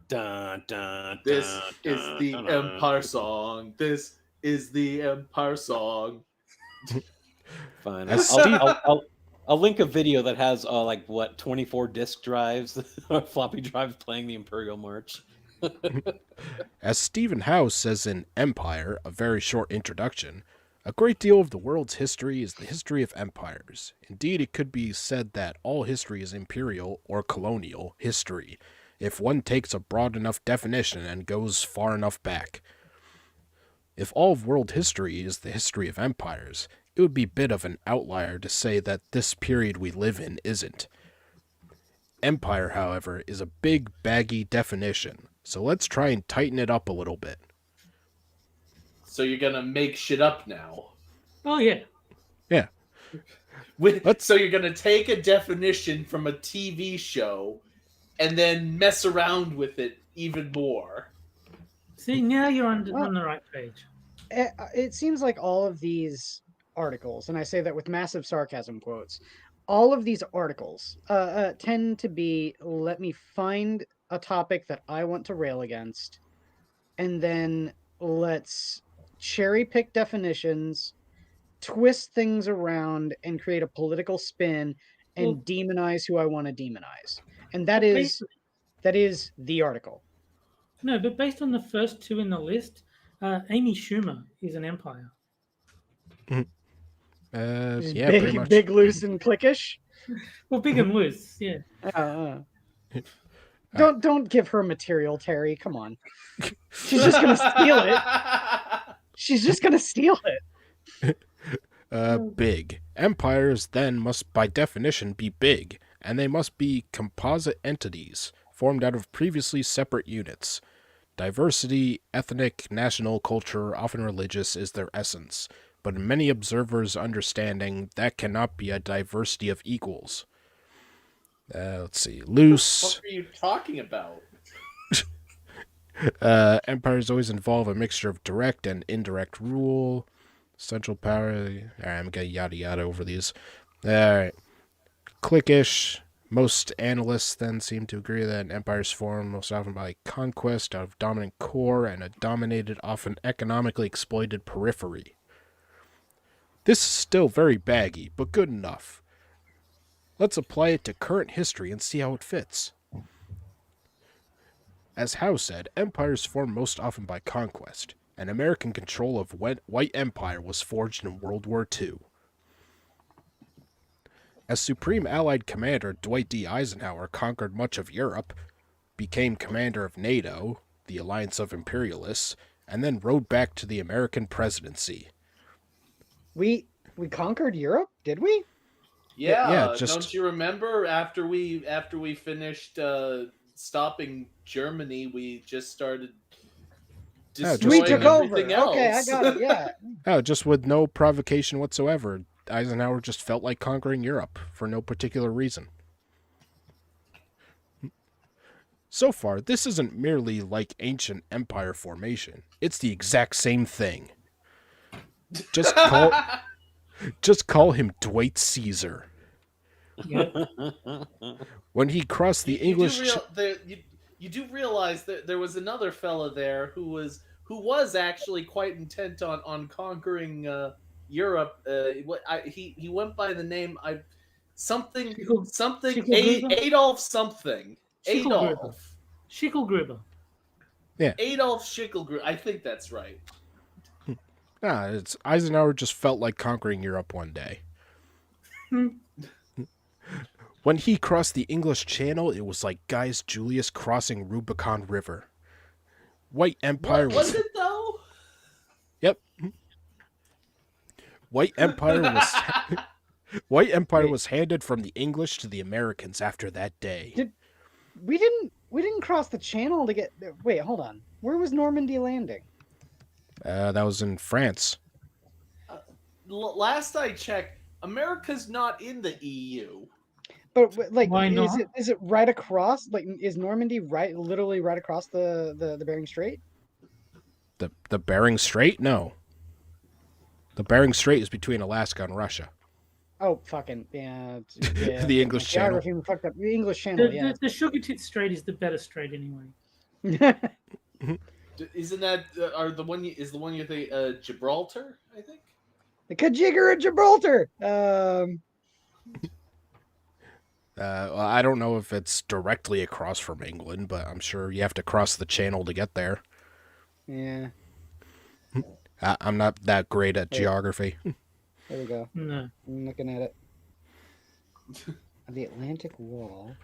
Dun, dun, This dun, is dun, the dun, dun. Empire song. This is the Empire song. Fine. As I'll link a video that has 24 disc drives or floppy drives playing the Imperial March. As Stephen Howe says in Empire, a very short introduction, a great deal of the world's history is the history of empires. Indeed, it could be said that all history is imperial or colonial history, if one takes a broad enough definition and goes far enough back. If all of world history is the history of empires, it would be a bit of an outlier to say that this period we live in isn't. Empire, however, is a big, baggy definition, so let's try and tighten it up a little bit. So you're gonna make shit up now. Oh yeah. Yeah. So you're gonna take a definition from a TV show and then mess around with it even more. See, now you're on the right page. It seems like all of these articles, and I say that with massive sarcasm quotes, all of these articles tend to be, let me find a topic that I want to rail against, and then let's cherry pick definitions, twist things around, and create a political spin and Well- demonize who I want to demonize. And that Well, is the article. No, but based on the first two in the list, Amy Schumer is an empire. Yeah, pretty much. Big, loose, and clickish. Well, big and loose, yeah. Don't give her material, Terry. Come on. She's just gonna steal it. She's just gonna steal it. Big. Empires then must by definition be big, and they must be composite entities, formed out of previously separate units. Diversity, ethnic, national, culture, often religious, is their essence, but in many observers' understanding, that cannot be a diversity of equals. Let's see. Loose. What are you talking about? Empires always involve a mixture of direct and indirect rule. Central power. Alright, I'm gonna yada yada over these. Alright. Cliquish. Most analysts then seem to agree that empires form most often by conquest out of dominant core and a dominated, often economically exploited periphery. This is still very baggy, but good enough. Let's apply it to current history and see how it fits. As Howe said, empires form most often by conquest, and American control of white empire was forged in World War II. As Supreme Allied Commander, Dwight D. Eisenhower conquered much of Europe, became commander of NATO, the alliance of imperialists, and then rode back to the American presidency. We conquered Europe, did we? Yeah, just- don't you remember after we finished stopping Germany, we just started just, destroying We took over. everything else. Okay, I got it. Yeah. Oh, just with no provocation whatsoever. Eisenhower just felt like conquering Europe for no particular reason. So far, this isn't merely like ancient empire formation. It's the exact same thing. Just call him Dwight Caesar. Yeah. When he crossed the English You do realize that there was another fella there who was actually quite intent on conquering Europe. He went by the name something Schicklgruber? Adolf something. Schicklgruber. Adolf. Schicklgruber. Adolf Schicklgruber. I think that's right. it's Eisenhower just felt like conquering Europe one day. When he crossed the English Channel, it was like Gaius Julius crossing Rubicon River. White Empire Was it though? Yep. White Empire was handed from the English to the Americans after that day. We didn't cross the channel to get. Wait, hold on. Where was Normandy landing? That was in France. Last I checked, America's not in the E EU. But like, Why not? Is it right across? Like, is Normandy literally right across the Bering Strait? The Bering Strait? No. The Bering Strait is between Alaska and Russia. Oh, fucking yeah. The English Channel. Geography fucked up. The English Channel. Yeah. The Sugar Tit Strait is the better strait anyway. Isn't that the one you think Gibraltar? I think The Kajigger of Gibraltar. Well, I don't know if it's directly across from England, but I'm sure you have to cross the channel to get there. Yeah. I'm not that great at geography. There we go. No. I'm looking at it. The Atlantic Wall.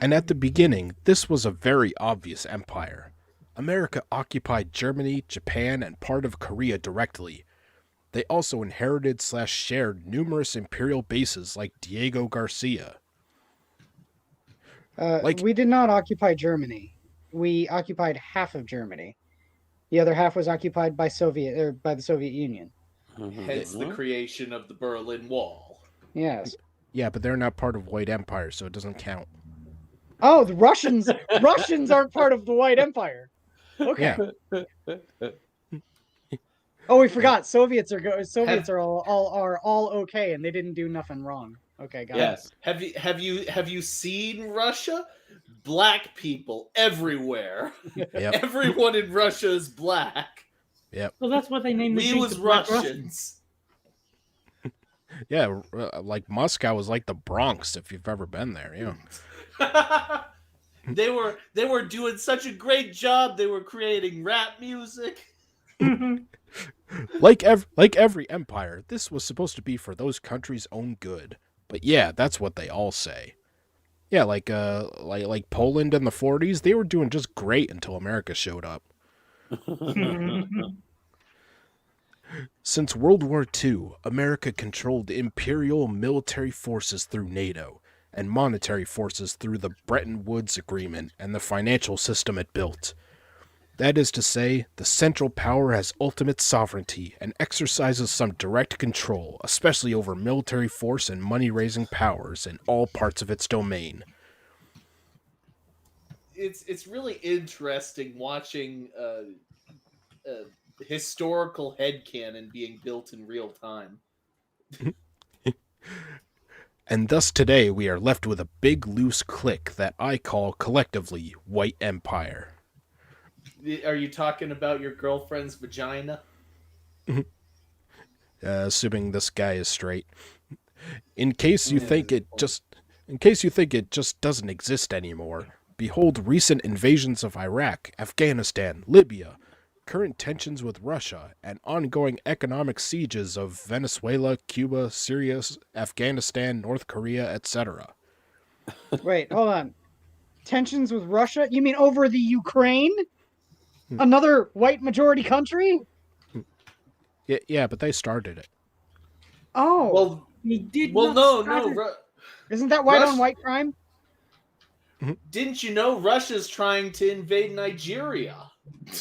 And at the beginning, this was a very obvious empire. America occupied Germany, Japan, and part of Korea directly. They also inherited/shared numerous imperial bases like Diego Garcia. We did not occupy Germany. We occupied half of Germany. The other half was occupied by by the Soviet Union. hence the creation of the Berlin Wall. Yes. Yeah, but they're not part of White Empire, so it doesn't count. Oh, the Russians! Russians aren't part of the White Empire. Okay. Yeah. Oh, we forgot. Soviets are all okay, and they didn't do nothing wrong. Okay, got Yes. it. Have you seen Russia? Black people everywhere. Yep. Everyone in Russia is black. Yep. Well, that's what they named the We streets was of Black Russians. Yeah, like Moscow was like the Bronx, if you've ever been there. Yeah. They were doing such a great job. They were creating rap music. Like every empire, this was supposed to be for those countries' own good. But yeah, that's what they all say. Yeah, like Poland in the 40s, they were doing just great until America showed up. Since World War II, America controlled imperial military forces through NATO and monetary forces through the Bretton Woods Agreement and the financial system it built. That is to say, the central power has ultimate sovereignty and exercises some direct control, especially over military force and money-raising powers in all parts of its domain. It's really interesting watching historical headcanon being built in real time. And thus today we are left with a big loose clique that I call collectively White Empire. Are you talking about your girlfriend's vagina? Assuming this guy is straight. In case you think it just doesn't exist anymore, behold recent invasions of Iraq, Afghanistan, Libya, current tensions with Russia, and ongoing economic sieges of Venezuela, Cuba, Syria, Afghanistan, North Korea, etc. Wait, hold on. Tensions with Russia? You mean over the Ukraine? Another white majority country? Yeah, but they started it. Oh, Well, He did well, not no. start it. isn't that white Rush- on white crime? Didn't you know Russia's trying to invade Nigeria?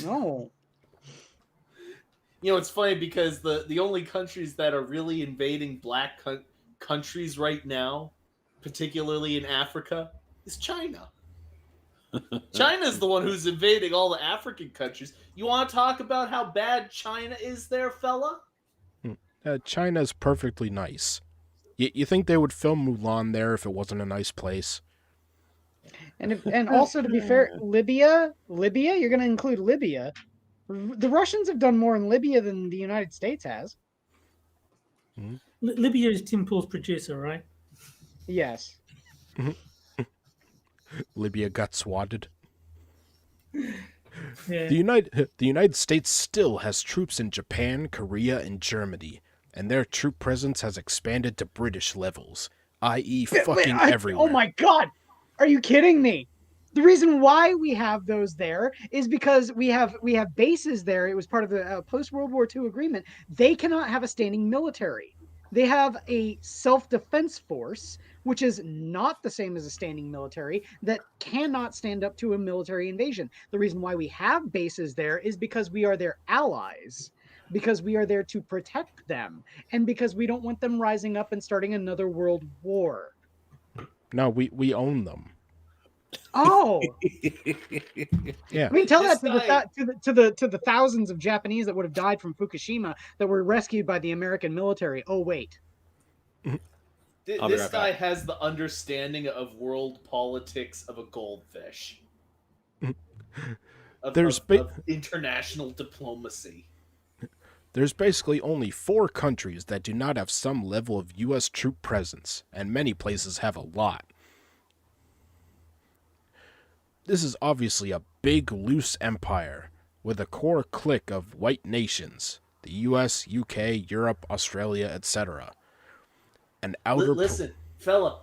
No. You know, it's funny because the only countries that are really invading black countries right now, particularly in Africa, is China. China's the one who's invading all the African countries. You want to talk about how bad China is there, fella? China's perfectly nice. You think they would film Mulan there if it wasn't a nice place? And also, to be fair, Libya, you're going to include Libya. The Russians have done more in Libya than the United States has. Libya is Tim Pool's producer, right? Yes. Libya got swatted. Yeah. The United States still has troops in Japan, Korea, and Germany, and their troop presence has expanded to British levels, i.e. fucking everywhere. Oh my god! Are you kidding me? The reason why we have those there is because we have bases there. It was part of the post-World War II agreement. They cannot have a standing military. They have a self-defense force, which is not the same as a standing military, that cannot stand up to a military invasion. The reason why we have bases there is because we are their allies, because we are there to protect them, and because we don't want them rising up and starting another world war. No, we own them. Oh, Yeah. I mean, tell This that to the thousands of Japanese that would have died from Fukushima that were rescued by the American military. Oh wait, I'll be This right guy back. has the understanding of world politics of a goldfish. Of international diplomacy. There's basically only 4 countries that do not have some level of U.S. troop presence, and many places have a lot. This is obviously a big, loose empire, with a core clique of white nations, the US, UK, Europe, Australia, etc. An outer... Listen, fella,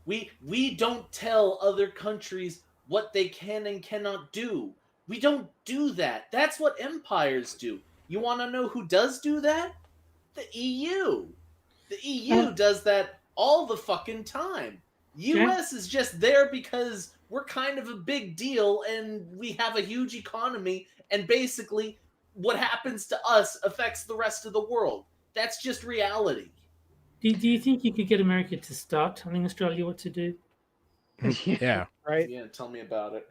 we don't tell other countries what they can and cannot do. We don't do that. That's what empires do. You want to know who does do that? The EU. The EU does that all the fucking time. US is just there because we're kind of a big deal and we have a huge economy, and basically what happens to us affects the rest of the world. That's just reality. Do you think you could get America to start telling Australia what to do? Yeah. right. Yeah, tell me about it.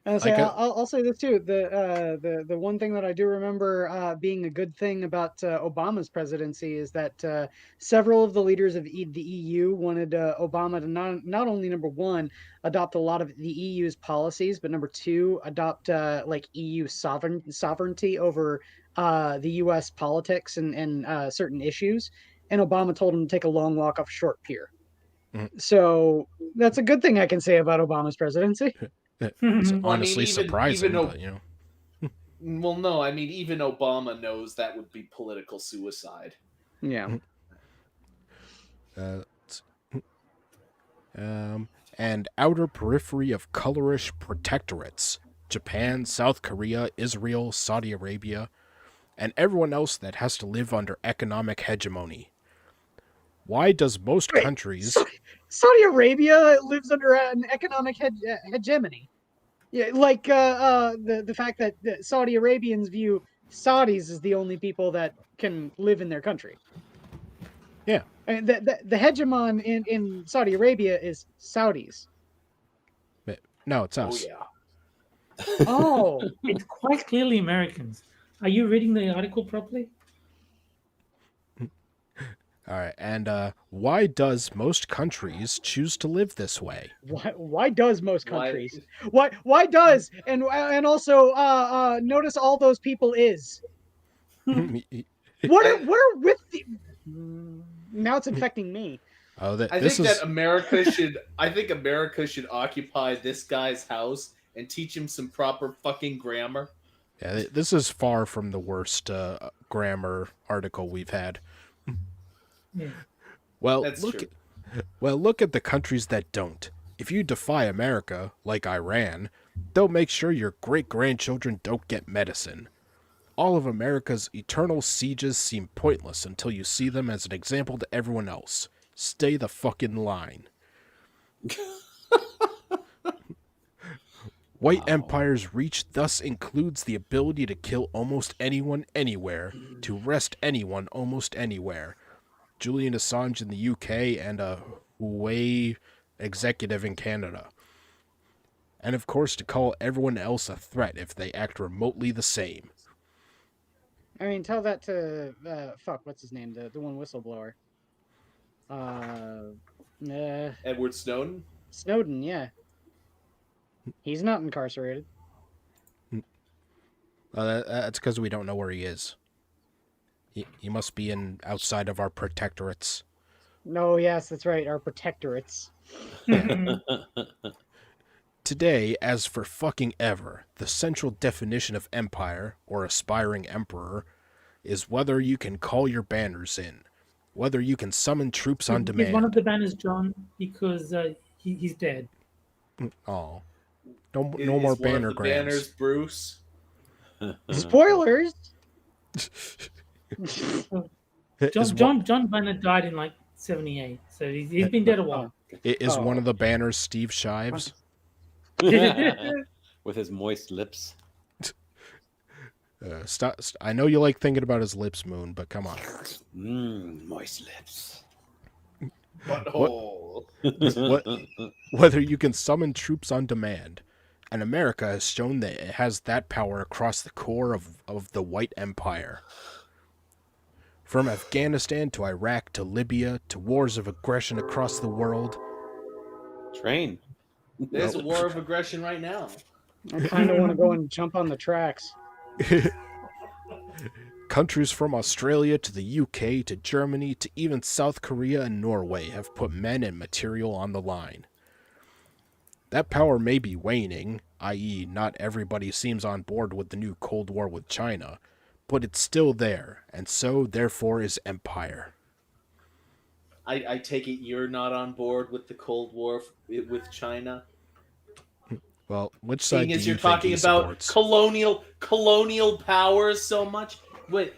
And I'll say this too. The one thing that I do remember being a good thing about Obama's presidency is that several of the leaders of the EU wanted Obama to not only, number one, adopt a lot of the EU's policies, but number two, adopt like EU sovereignty over the US politics and certain issues. And Obama told him to take a long walk off a short pier. So that's a good thing I can say about Obama's presidency. It's Well, honestly surprising, but Well, no, I mean, even Obama knows that would be political suicide. Yeah. And outer periphery of colorish protectorates, Japan, South Korea, Israel, Saudi Arabia, and everyone else that has to live under economic hegemony. Why does most countries... Saudi Arabia lives under an economic hegemony. Yeah, like the fact that the Saudi Arabians view Saudis as the only people that can live in their country. Yeah. And the hegemon in Saudi Arabia is Saudis. No, it's Oh, us. yeah. Oh. It's quite clearly Americans. Are you reading the article properly? All right, and why does most countries choose to live this way? Why does most countries? Why does? And also notice all those people is. What are with the... Now it's infecting me. Oh, I think that America should. I think America should occupy this guy's house and teach him some proper fucking grammar. Yeah, this is far from the worst grammar article we've had. Yeah. Well, That's true. look at the countries that don't. If you defy America, like Iran, they'll make sure your great-grandchildren don't get medicine. All of America's eternal sieges seem pointless until you see them as an example to everyone else. Stay the fucking line. White empire's reach thus includes the ability to kill almost anyone anywhere, to arrest anyone almost anywhere. Julian Assange in the UK and Huawei executive in Canada. And of course to call everyone else a threat if they act remotely the same. I mean, tell that to what's his name? The one whistleblower. Edward Snowden. Snowden, yeah. He's not incarcerated. That's because we don't know where he is. He must be outside of our protectorates. No, yes, that's right. Our protectorates. Today, as for fucking ever, the central definition of empire, or aspiring emperor, is whether you can call your banners in, whether you can summon troops on demand. He's one of the banners, John, because he's dead. Oh, no Is more one of banner the grams. banners, Bruce. Spoilers. John Banner died in like 78, so he's been dead a while. Is one of the banners Steve Shives? With his moist lips. I know you like thinking about his lips, Moon, but come on. Moist lips. Butthole. Whether you can summon troops on demand. And America has shown that it has that power across the core of the White Empire. From Afghanistan to Iraq to Libya to wars of aggression across the world. Train. There's a war of aggression right now. I kind of want to go and jump on the tracks. Countries from Australia to the UK to Germany to even South Korea and Norway have put men and material on the line. That power may be waning, i.e. not everybody seems on board with the new Cold War with China, but it's still there, and so, therefore, is empire. I take it you're not on board with the Cold War with China? Well, which side Seeing do as you you're think talking he about supports? colonial powers so much, wait,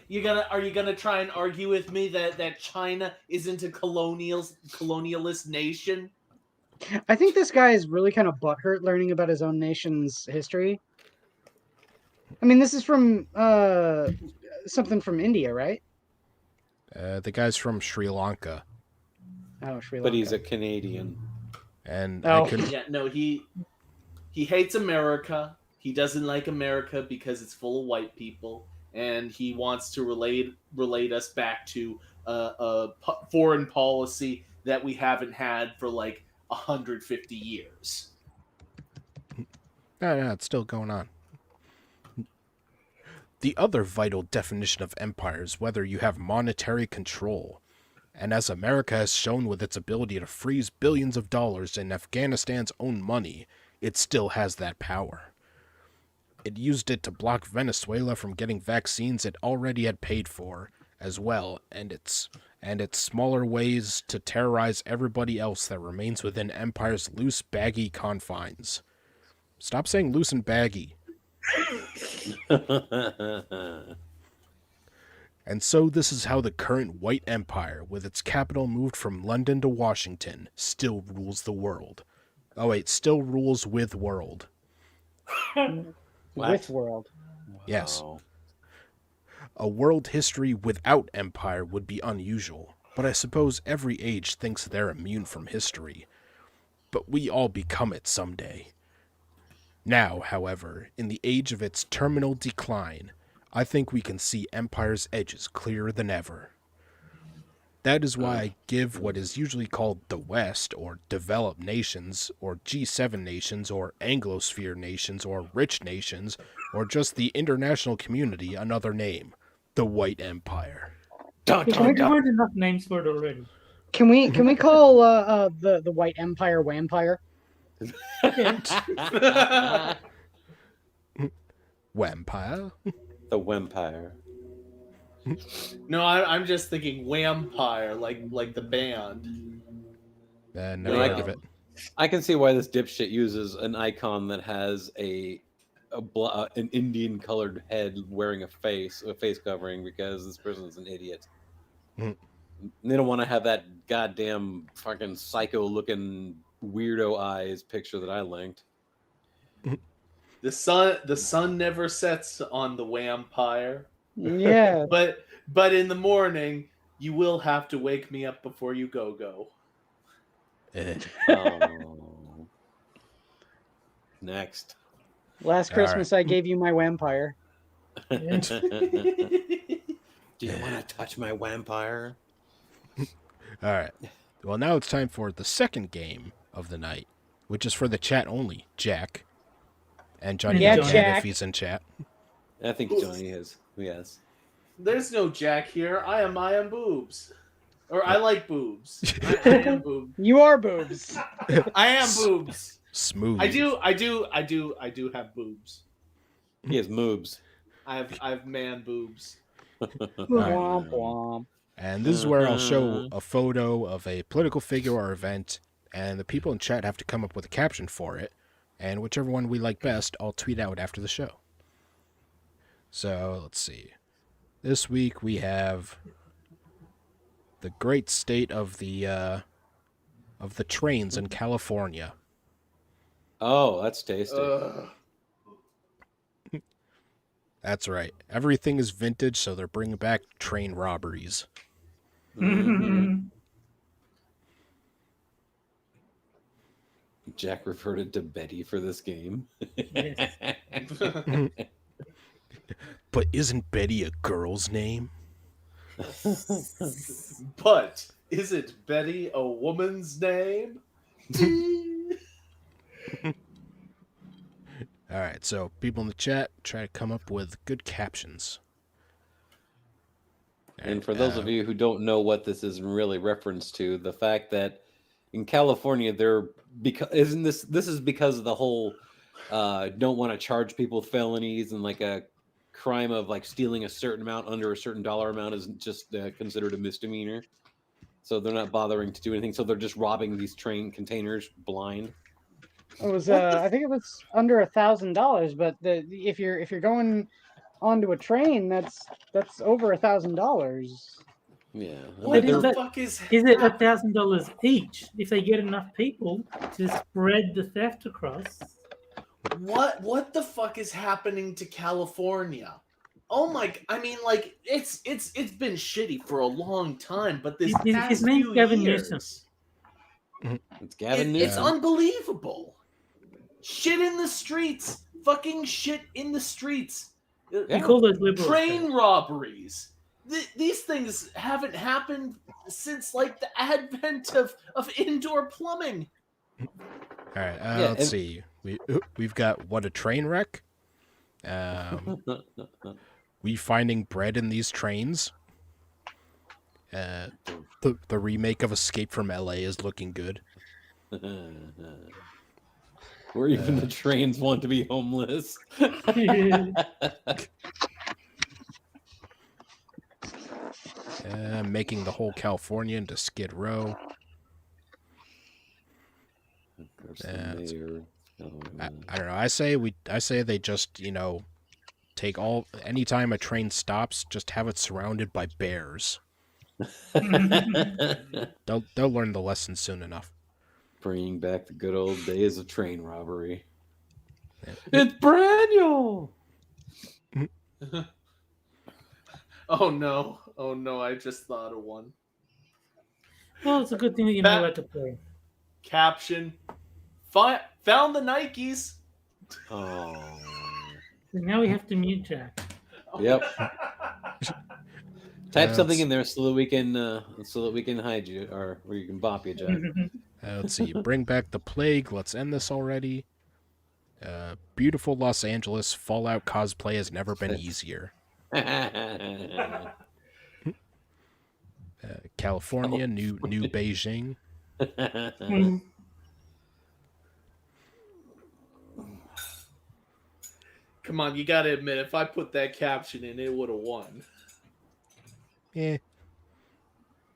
are you gonna try and argue with me that China isn't a colonialist nation? I think this guy is really kind of butthurt learning about his own nation's history. I mean, this is from something from India, right? The guy's from Sri Lanka, Oh, Sri Lanka. But he's a Canadian. and Oh. I could Yeah, no, he hates America. He doesn't like America because it's full of white people, and he wants to relate us back to foreign policy that we haven't had for like 150 years. No, it's still going on. The other vital definition of empire is whether you have monetary control. And as America has shown with its ability to freeze billions of dollars in Afghanistan's own money, it still has that power. It used it to block Venezuela from getting vaccines it already had paid for, as well, and its smaller ways to terrorize everybody else that remains within Empire's loose, baggy confines. Stop saying loose and baggy. And so this is how the current White Empire, with its capital moved from London to Washington, still rules the world. Oh wait, still rules with world. With world. Yes. Wow. A world history without empire would be unusual, but I suppose every age thinks they're immune from history. But we all become it someday. Now, however, in the age of its terminal decline, I think we can see empire's edges clearer than ever. That is why I give what is usually called the West, or developed nations, or G7 nations, or Anglosphere nations, or rich nations, or just the international community another name, the White Empire. We've heard enough names for it already. Can we call the White Empire Wampire? Wampire? The Wempire. No, I'm just thinking Wampire, like the band. Never Like heard of it. I can see why this dipshit uses an icon that has an Indian colored head wearing a face covering, because this person is an idiot. Mhm. They don't want to have that goddamn fucking psycho looking weirdo eyes picture that I linked. The sun never sets on the Wampire. Yeah. But in the morning, you will have to wake me up before you go. Eh. Oh. Next. Last All right. Christmas, I gave you my vampire. Do you want to touch my vampire? All right. Well, now it's time for the second game of the night, which is for the chat only. Jack and Johnny Yeah, Buchanan, Jack. if he's in chat. I think Johnny is. Yes. There's no Jack here. I am boobs. Or I like boobs. I am boobs. You are boobs. I am boobs. Smooth. I do have boobs. He has moobs. I have man boobs. Womp womp. And this is where I'll show a photo of a political figure or event, and the people in chat have to come up with a caption for it, and whichever one we like best, I'll tweet out after the show. So, let's see. This week we have the great state of the trains in California. Oh, that's tasty. That's right. Everything is vintage, so they're bringing back train robberies. Jack reverted to Betty for this game. Yes. But isn't Betty a girl's name? But is it Betty a woman's name? All right, so people in the chat, try to come up with good captions. And for those of you who don't know what this is in really reference to, the fact that in California this is because of the whole don't want to charge people felonies, and like a crime of like stealing a certain amount under a certain dollar amount is just considered a misdemeanor. So they're not bothering to do anything. So they're just robbing these train containers blind. It was I think it was under $1,000, but if you're going onto a train, that's over $1,000. Yeah. What is the that- fuck is Is it $1,000 each if they get enough people to spread the theft across? what the fuck is happening to California? Oh my! I mean, like it's been shitty for a long time, but this His past name's few Gavin years, Newsom. It's Gavin Newsom. it's unbelievable. Shit in the streets, fucking shit in the streets. They call those liberals. Train robberies. These things haven't happened since like the advent of indoor plumbing. All right, Yeah, let's see. We've got What a Train Wreck. We Finding Bread in These Trains. The remake of Escape from LA is looking good. Or even the trains want to be homeless. Making the whole California into Skid Row. I I don't know. I say they just, take anytime a train stops, just have it surrounded by bears. They'll learn the lesson soon enough. Bringing back the good old days of train robbery. It's Braniel! Oh no! I just thought of one. Well, it's a good thing that you know how to play. Caption: Found the Nikes. Oh. So now we have to mute Jack. Yep. Type something in there so that we can hide you, or you can bop you, Jack. Let's see. Bring back the plague. Let's end this already. Beautiful Los Angeles. Fallout cosplay has never been easier. California, new Beijing. Come on, you gotta admit, if I put that caption in, it would have won. Yeah,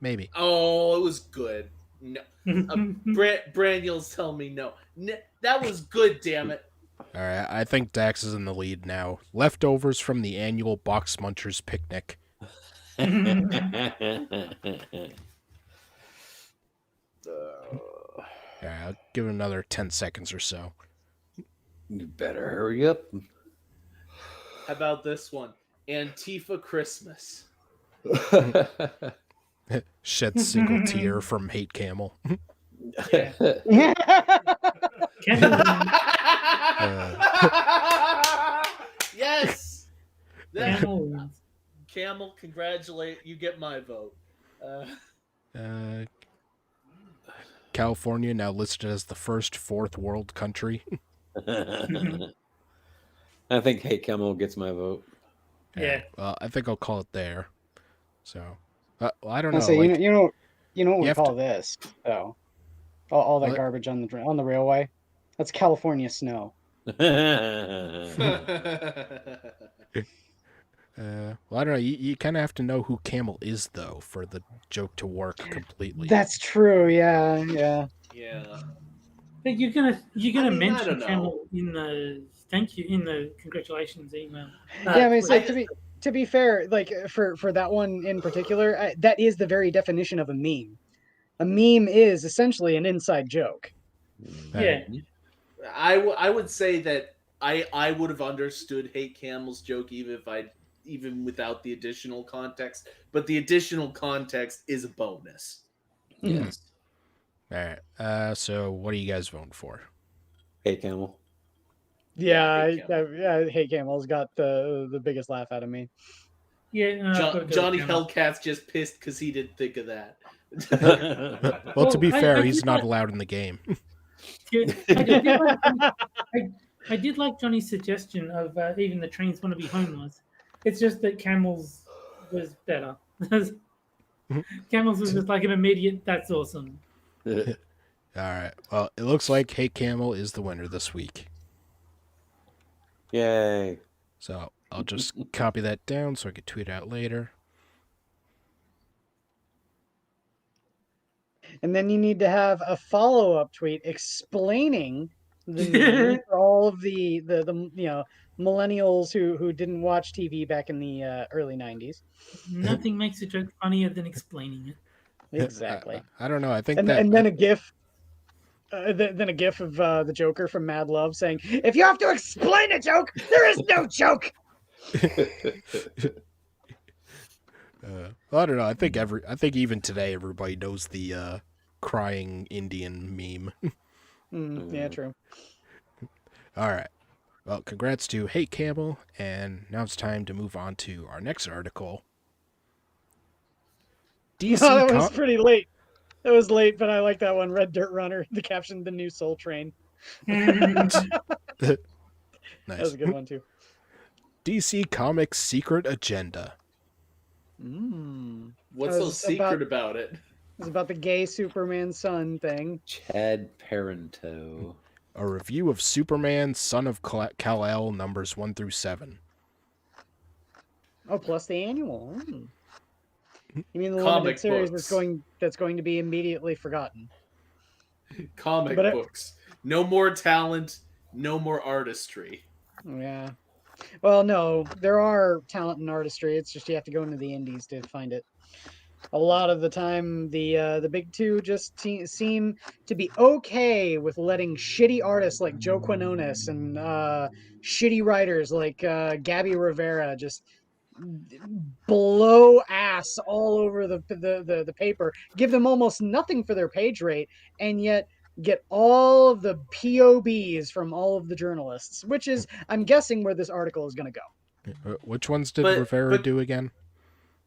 maybe. Oh, it was good. No, Braniel's telling me no. That was good. Damn it. All right, I think Dax is in the lead now. Leftovers from the annual Box Munchers picnic. All right, I'll give it another 10 seconds or so. You better hurry up. How about this one? Antifa Christmas. Shed single tear from Hate Camel. Yeah. Camel, Yes. That, camel wins. Camel, congratulate you. Get my vote. California now listed as the first fourth world country. I think Hey Camel gets my vote. Yeah. Well, I think I'll call it there. So, well, I don't I know. say, Like, you know what you we have call to- this? Oh, all that What? garbage on the railway. That's California snow. well, I don't know. You kind of have to know who Camel is, though, for the joke to work completely. That's true. Yeah, yeah. Yeah. But you're gonna I mean, I mention don't know. camel in the thank you in the congratulations email. Yeah, I mean, so I- to be fair, like for that one in particular, that is the very definition of a meme. A meme is essentially an inside joke. Yeah. I would say that I would have understood Hate Camel's joke even without the additional context, but the additional context is a bonus. Yes. All right. So what are you guys voting for? Hey Camel. Yeah, Hey, Camel. Hey Camel's got the biggest laugh out of me. Yeah. I've gotta go Johnny with camel. Hellcat's just pissed because he didn't think of that. Well, to Well, be fair, I he's did not like- allowed in the game. Yeah, I did like Johnny's suggestion of even the trains want to be homeless. It's just that camels was better. Camels was just like an immediate. That's awesome. All right. Well, it looks like Hey Camel is the winner this week. Yay. So I'll just copy that down so I can tweet it out later. And then you need to have a follow-up tweet explaining the meme for all of the millennials who didn't watch TV back in the early 90s. Nothing makes a joke funnier than explaining it. Exactly. I don't know. I think And that. then a gif. Then a gif of the Joker from Mad Love saying, "If you have to explain a joke, there is no joke." Well, I don't know. I think even today everybody knows the crying Indian meme. Yeah, true. All right. Well, congrats to Hate Camel, and now it's time to move on to our next article. DC That was Com- pretty late. That was late, but I like that one. Red Dirt Runner, the caption, "The New Soul Train." Nice. That was a good one too. DC Comics secret agenda. What's It so was secret about it? It's about the gay Superman son thing. Chad Parento. A review of Superman, Son of Kal-El, numbers 1 through 7. Oh, plus the annual. You mean the Comic limited series books. that's going to be immediately forgotten? Comic But books. No more talent, no more artistry. Yeah. Well, no, there are talent and artistry. It's just you have to go into the indies to find it. A lot of the time, the big two just seem to be okay with letting shitty artists like Joe Quinones and shitty writers like Gabby Rivera just blow ass all over the paper, give them almost nothing for their page rate, and yet get all of the POBs from all of the journalists, which is, I'm guessing, where this article is going to go. Which ones did But- Rivera but- do again?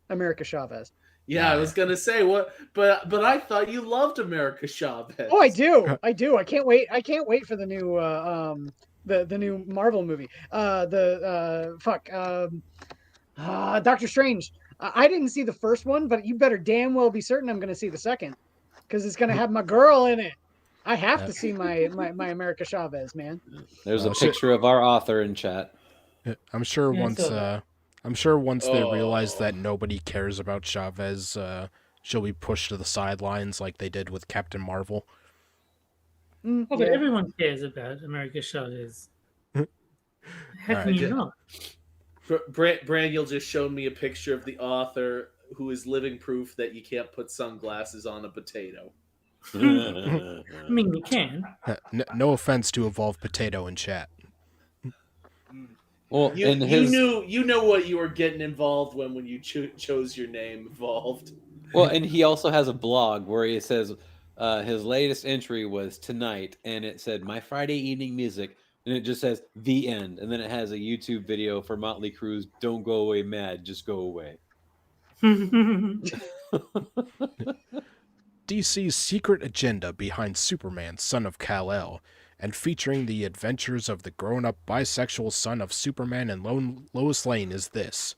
America Chavez. Yeah, I was gonna say what, but I thought you loved America Chavez. Oh, I do. I do. I can't wait. I can't wait for the new the new Marvel movie. Doctor Strange. I didn't see the first one, but you better damn well be certain I'm going to see the second, because it's going to have my girl in it. I have to see my America Chavez, man. There's Oh, a shit. picture of our author in chat. I'm sure Yeah, I once saw that. they realize Oh. that nobody cares about Chavez, she'll be pushed to the sidelines like they did with Captain Marvel. Oh, but Yeah. everyone cares about America Chavez. How can Alright. you not? Braniel just showed me a picture of the author who is living proof that you can't put sunglasses on a potato. I mean, you can. No offense to Evolve Potato in chat. Well, You, in you his knew you know what you were getting involved when you chose your name, Evolved. well, and he also has a blog where he says, His latest entry was tonight, and it said my Friday evening music, and it just says the end, and then it has a YouTube video for Motley Crue's "Don't Go Away Mad, Just Go Away." DC's secret agenda behind Superman, Son of Kal-El, and featuring the adventures of the grown-up bisexual son of Superman and Lois Lane is this.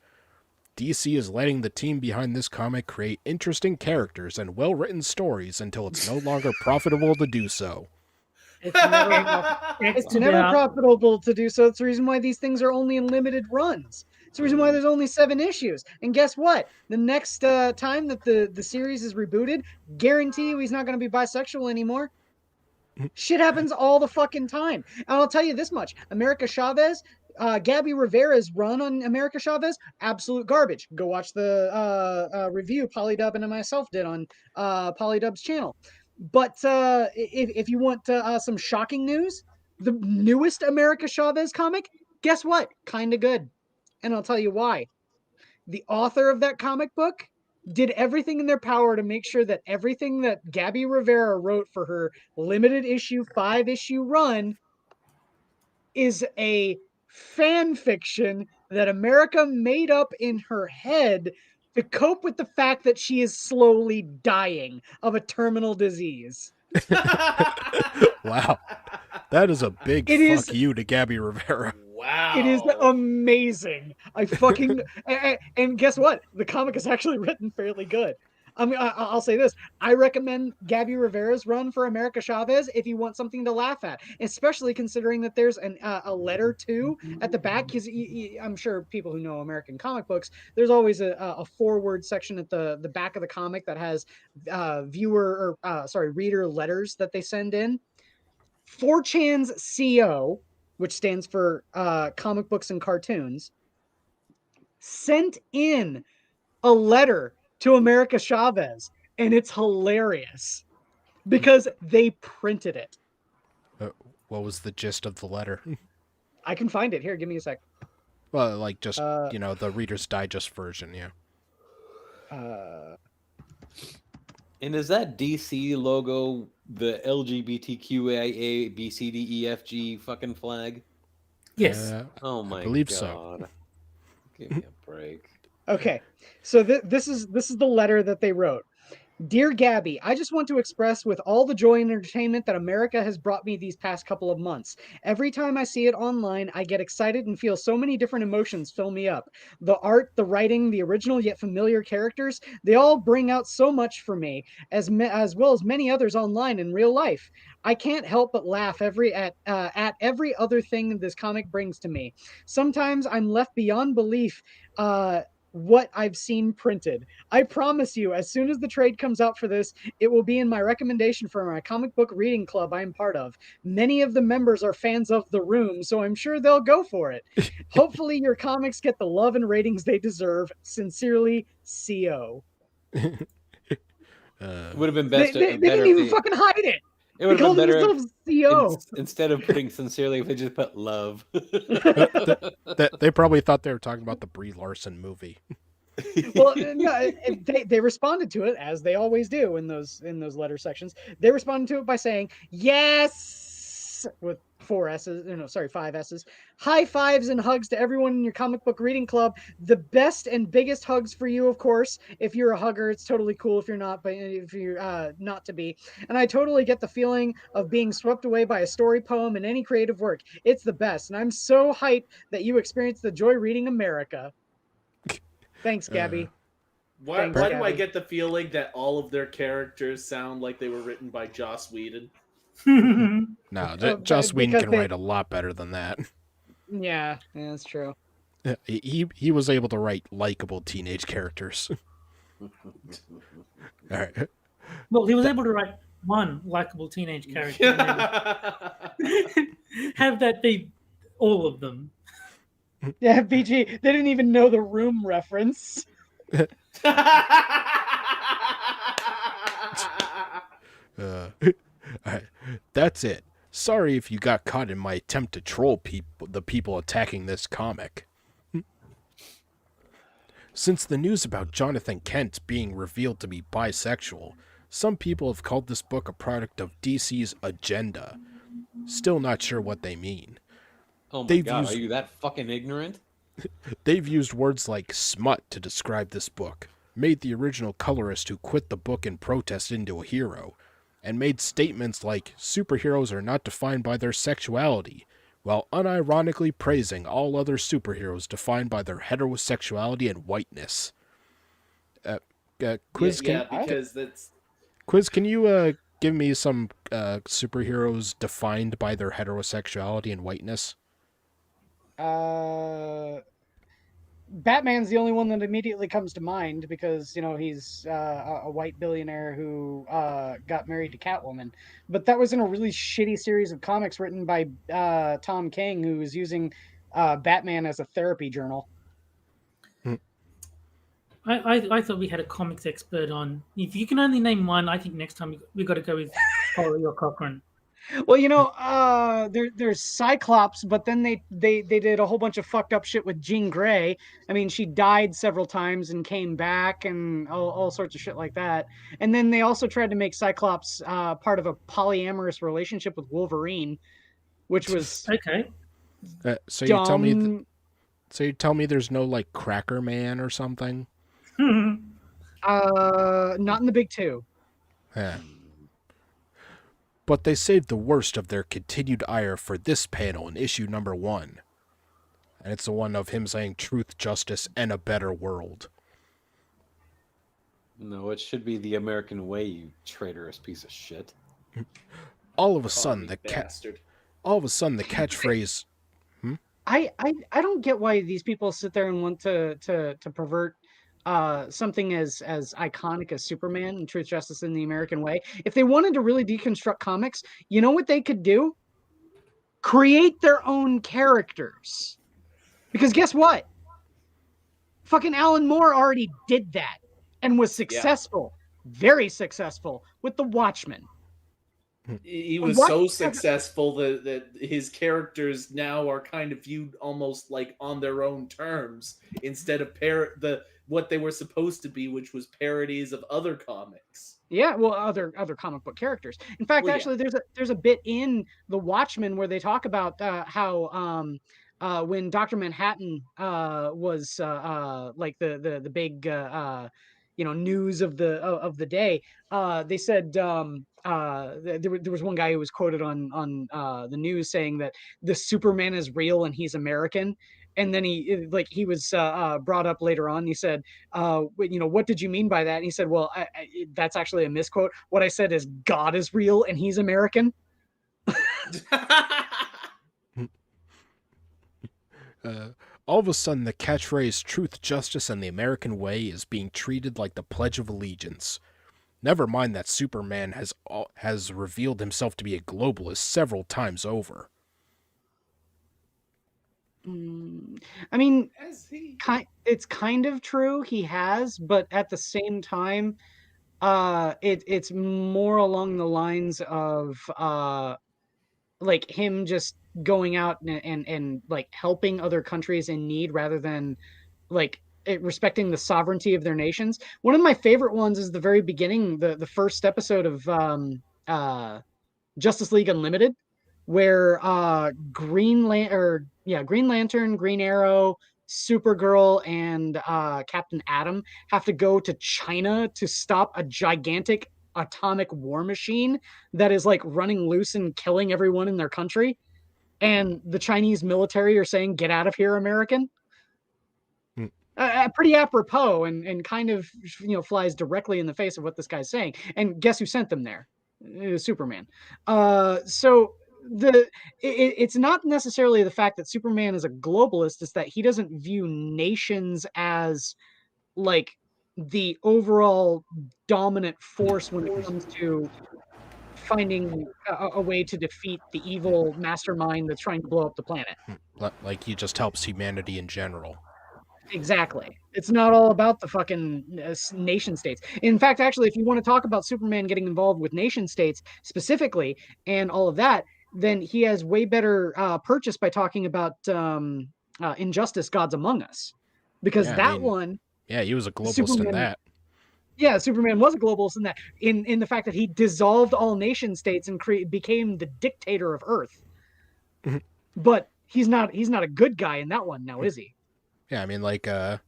DC is letting the team behind this comic create interesting characters and well-written stories until it's no longer profitable to do so. It's never, it's never profitable to do so. It's the reason why these things are only in limited runs. It's the reason why there's only 7 issues. And guess what? The next time that the series is rebooted, guarantee you he's not going to be bisexual anymore. Shit happens all the fucking time. And I'll tell you this much. America Chavez, Gabby Rivera's run on America Chavez, absolute garbage. Go watch the review Polydub and myself did on Polydub's channel. But if you want some shocking news, the newest America Chavez comic, guess what? Kind of good. And I'll tell you why. The author of that comic book did everything in their power to make sure that everything that Gabby Rivera wrote for her limited issue 5-issue run is a fan fiction that America made up in her head to cope with the fact that she is slowly dying of a terminal disease. Wow. That is a big fuck you to Gabby Rivera. Wow. It is amazing. I fucking... and guess what? The comic is actually written fairly good. I mean, I'll say this. I recommend Gabby Rivera's run for America Chavez if you want something to laugh at, especially considering that there's a letter too at the back, because I'm sure people who know American comic books, there's always a forward section at the back of the comic that has reader letters that they send in. 4chan's CO, which stands for Comic Books and Cartoons, sent in a letter to America Chavez, and it's hilarious because they printed it. What was the gist of the letter? I can find it. Here, give me a sec. Well, like just, the Reader's Digest version, yeah. And is that DC logo the LGBTQIA BCDEFG fucking flag? Yes. Oh my god. I believe so. Give me a break. Okay, so this is the letter that they wrote. Dear Gabby, I just want to express with all the joy and entertainment that America has brought me these past couple of months. Every time I see it online, I get excited and feel so many different emotions fill me up. The art, the writing, the original yet familiar characters, they all bring out so much for me, as well as many others online in real life. I can't help but laugh at every other thing this comic brings to me. Sometimes I'm left beyond belief what I've seen printed. I promise you, as soon as the trade comes out for this, it will be in my recommendation for my comic book reading club I'm part of. Many of the members are fans of The Room, so I'm sure they'll go for it. Hopefully your comics get the love and ratings they deserve. Sincerely, CO. Would have been best. They didn't even fucking hide it. It would have been better CO. Instead of putting sincerely, if they just put love. They probably thought they were talking about the Brie Larson movie. Well, no, they responded to it as they always do in those letter sections. They responded to it by saying yes with 5 S's. High fives and hugs to everyone in your comic book reading club. The best and biggest hugs for you, of course. If you're a hugger, it's totally cool. If you're not, but if you're not to be. And I totally get the feeling of being swept away by a story, poem, and any creative work. It's the best. And I'm so hyped that you experienced the joy reading America. Thanks, Gabby. Why do I get the feeling that all of their characters sound like they were written by Joss Whedon? No, Joss Whedon can write a lot better than that. Yeah, that's true. He was able to write likable teenage characters. All right. Well, he was able to write one likable teenage character. And have that be all of them. Yeah, BG, they didn't even know the Room reference. All right. That's it. Sorry if you got caught in my attempt to troll the people attacking this comic. Since the news about Jonathan Kent being revealed to be bisexual, Some people have called this book a product of DC's agenda. Still not sure what they mean. Oh my They've god, used- are you that fucking ignorant? They've used words like smut to describe this book, made the original colorist who quit the book in protest into a hero, and made statements like superheroes are not defined by their sexuality, while unironically praising all other superheroes defined by their heterosexuality and whiteness. Quiz, because that's Quiz, can you give me some superheroes defined by their heterosexuality and whiteness? Batman's the only one that immediately comes to mind because he's a white billionaire who got married to Catwoman. But that was in a really shitty series of comics written by Tom King, who was using Batman as a therapy journal. I thought we had a comics expert on. If you can only name one, I think next time we got to go with Polly or Cochran. Well, there's Cyclops, but then they did a whole bunch of fucked up shit with Jean Grey. I mean, she died several times and came back and all sorts of shit like that. And then they also tried to make Cyclops part of a polyamorous relationship with Wolverine, which was Okay. So dumb. you tell me, so you tell me there's no like Cracker Man or something? Not in the big two. Yeah. But they saved the worst of their continued ire for this panel in issue number 1. And it's the one of him saying truth, justice, and a better world. No, it should be the American way, you traitorous piece of shit. All of a sudden, the bastard. all of a sudden the catchphrase. I don't get why these people sit there and want to pervert something as iconic as Superman and Truth, Justice, in the American Way. If they wanted to really deconstruct comics, you know what they could do? Create their own characters. Because guess what? Fucking Alan Moore already did that and was successful, very successful with The Watchmen. He was so successful that his characters now are kind of viewed almost like on their own terms instead of what they were supposed to be, which was parodies of other comics. Yeah, well, other comic book characters. In fact, actually, there's a bit in The Watchmen where they talk about how when Dr. Manhattan was like the big news of the day, they said there was one guy who was quoted on the news saying that the Superman is real and he's American. And then he was brought up later on. He said, what did you mean by that? And he said, well, that's actually a misquote. What I said is God is real and he's American. All of a sudden, the catchphrase truth, justice, and the American way is being treated like the Pledge of Allegiance. Never mind that Superman has revealed himself to be a globalist several times over. I mean, it's kind of true. He has, but at the same time, it's more along the lines of like him just going out and like helping other countries in need rather than like respecting the sovereignty of their nations. One of my favorite ones is the very beginning, the first episode of Justice League Unlimited, where Green Lantern, Green Arrow, Supergirl, and Captain Atom have to go to China to stop a gigantic atomic war machine that is like running loose and killing everyone in their country. And the Chinese military are saying, "Get out of here, American." Pretty apropos and kind of flies directly in the face of what this guy's saying. And guess who sent them there? It was Superman. So it's not necessarily the fact that Superman is a globalist, it's that he doesn't view nations as like the overall dominant force when it comes to finding a way to defeat the evil mastermind that's trying to blow up the planet. Like he just helps humanity in general. Exactly. It's not all about the fucking nation states. In fact, actually, if you want to talk about Superman getting involved with nation states specifically and all of that, then he has way better purchase by talking about Injustice: Gods Among Us. Because one... Yeah, he was a globalist in that. Yeah, Superman was a globalist in that, in the fact that he dissolved all nation states and became the dictator of Earth. Mhm. But he's not a good guy in that one now, is he? Yeah, I mean, like my,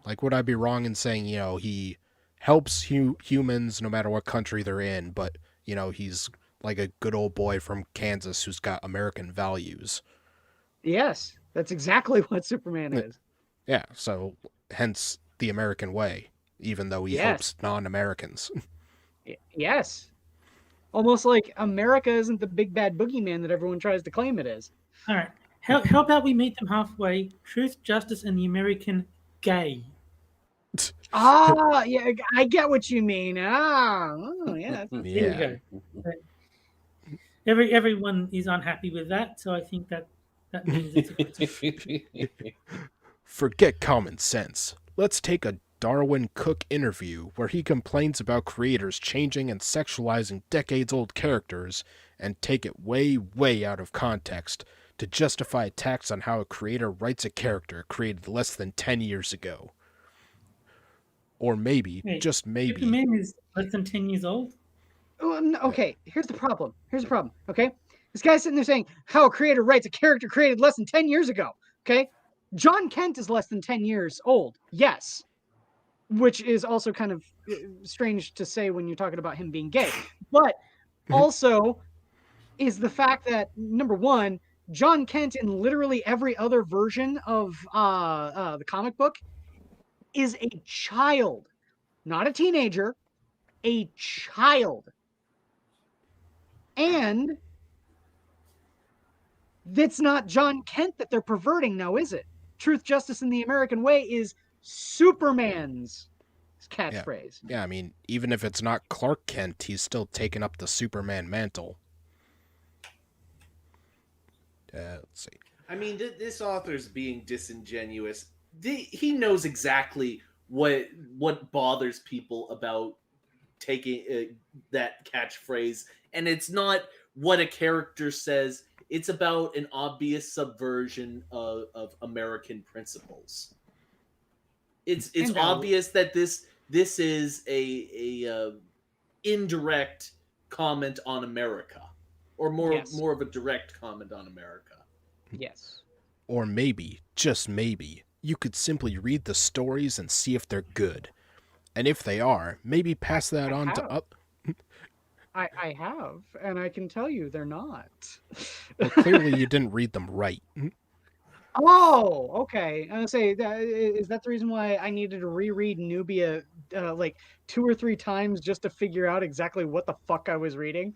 like, would I be wrong in saying, he helps humans no matter what country they're in, but, he's like a good old boy from Kansas who's got American values. Yes, that's exactly what Superman is. Yeah, so hence the American way, even though he Yes. helps non-Americans. Yes. Almost like America isn't the big bad boogeyman that everyone tries to claim it is. All right. How about we meet them halfway? Truth, justice, and the American gay. Ah, yeah, I get what you mean. Yeah. There we Yeah. go. Everyone is unhappy with that, so I think that means it's a good Forget common sense. Let's take a Darwin Cook interview where he complains about creators changing and sexualizing decades-old characters and take it way, way out of context to justify attacks on how a creator writes a character created less than 10 years ago. Or maybe, Wait, just maybe. Superman is less than 10 years old? Okay, here's the problem. Okay? This guy's sitting there saying how a creator writes a character created less than 10 years ago. Okay? John Kent is less than 10 years old. Yes. Which is also kind of strange to say when you're talking about him being gay. But also is the fact that, number one, John Kent in literally every other version of the comic book is a child, not a teenager, a child. And that's not John Kent that they're perverting now, is it? Truth, justice, and the American way is Superman's catchphrase. Yeah, I mean, even if it's not Clark Kent, he's still taking up the Superman mantle. Let's see. I mean, this author's being disingenuous. He knows exactly what bothers people about taking that catchphrase, and it's not what a character says. It's about an obvious subversion of American principles. It's obvious that this is a indirect comment on America, or more of a direct comment on America. Yes. Or maybe, just maybe, you could simply read the stories and see if they're good. And if they are, maybe pass that on to up. I have, and I can tell you they're not. Well, clearly you didn't read them right. Oh, okay. I was say, is that the reason why I needed to reread Nubia like 2 or 3 times just to figure out exactly what the fuck I was reading?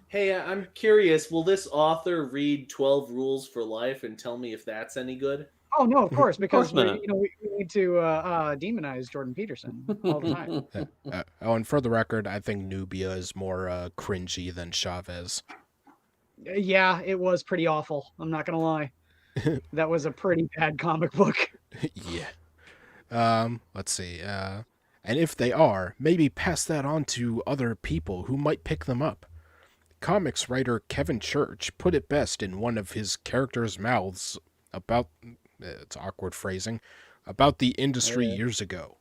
Hey, I'm curious. Will this author read 12 Rules for Life and tell me if that's any good? Oh no, of course, because not. we need to demonize Jordan Peterson all the time. And for the record, I think Nubia is more cringy than Chavez. Yeah, it was pretty awful. I'm not gonna lie. That was a pretty bad comic book. Yeah. Let's see. And if they are, maybe pass that on to other people who might pick them up. Comics writer Kevin Church put it best in one of his characters' mouths about, it's awkward phrasing, about the industry years ago.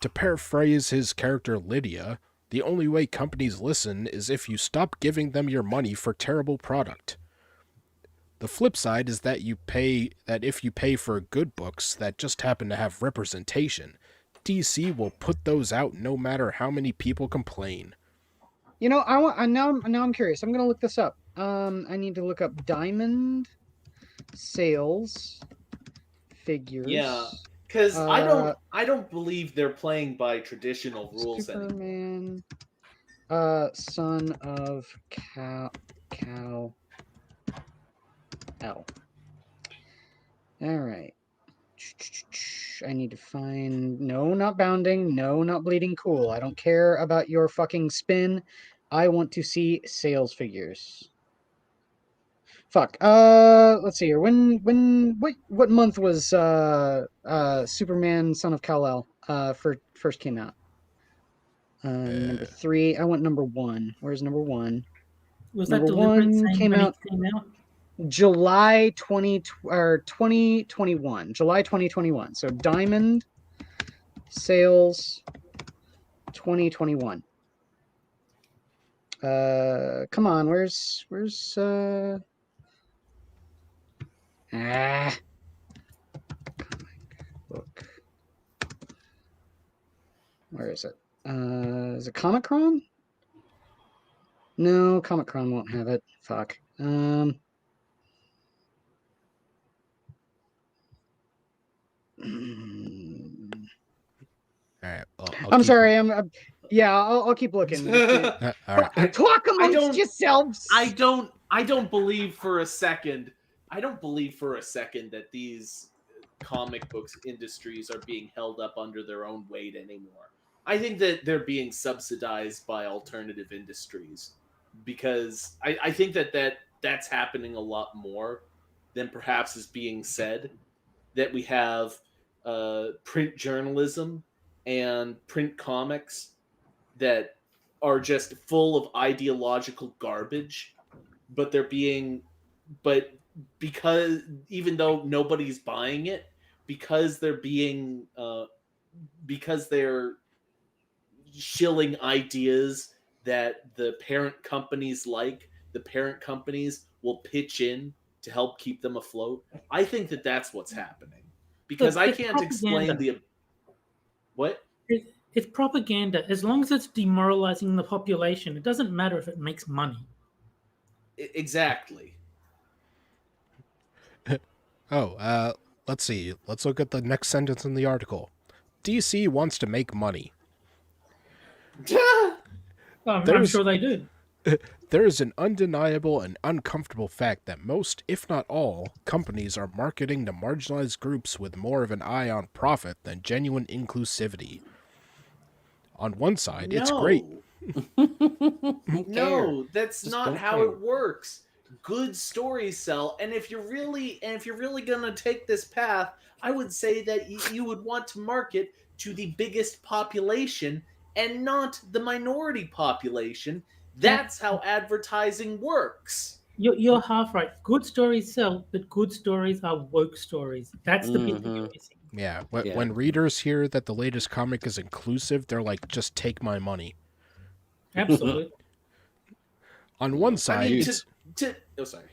To paraphrase his character Lydia, the only way companies listen is if you stop giving them your money for terrible product. The flip side is that if you pay for good books that just happen to have representation, DC will put those out no matter how many people complain. You know, now I'm curious. I'm gonna look this up. I need to look up Diamond sales figures. Yeah, because I don't believe they're playing by traditional rules anymore. Superman, son of Kal-El. All right. I need to find... No, not Bounding. No, not Bleeding Cool. I don't care about your fucking spin. I want to see sales figures. Fuck. Let's see here. What month was Superman Son of Kal-El first came out? Number 3. I want number 1. Where's number 1? Was Number that deliberate 1 saying came when out... it came out? July 2021. July 2021. So Diamond sales 2021. Come on, where's comic book. Where is it? Is it Comicron? No, Comicron won't have it. Fuck. All right. Well, I'm sorry. I'll keep looking. All right. Talk I amongst don't- yourselves. I don't believe for a second. I don't believe for a second that these comic books industries are being held up under their own weight anymore. I think that they're being subsidized by alternative industries because I think that's happening a lot more than perhaps is being said. That we have print journalism and print comics that are just full of ideological garbage, but because even though nobody's buying it, because they're shilling ideas that the parent companies the parent companies will pitch in to help keep them afloat. I think that that's what's happening because I It's can't explain propaganda. what. It's propaganda. As long as it's demoralizing the population, it doesn't matter if it makes money. Exactly. Oh, let's see. Let's look at the next sentence in the article. DC wants to make money. I'm There's- sure they do. There is an undeniable and uncomfortable fact that most, if not all, companies are marketing to marginalized groups with more of an eye on profit than genuine inclusivity. On one side, it's great. No, that's Just not don't how care. it works. Good stories sell, and if you're really gonna take this path, I would say that you would want to market to the biggest population and not the minority population. That's how advertising works. You're half right. Good stories sell, but good stories are woke stories. That's the bit that you're missing. Yeah, Yeah. when readers hear that the latest comic is inclusive, they're like, just take my money. Absolutely. On one I side, mean, it's sorry.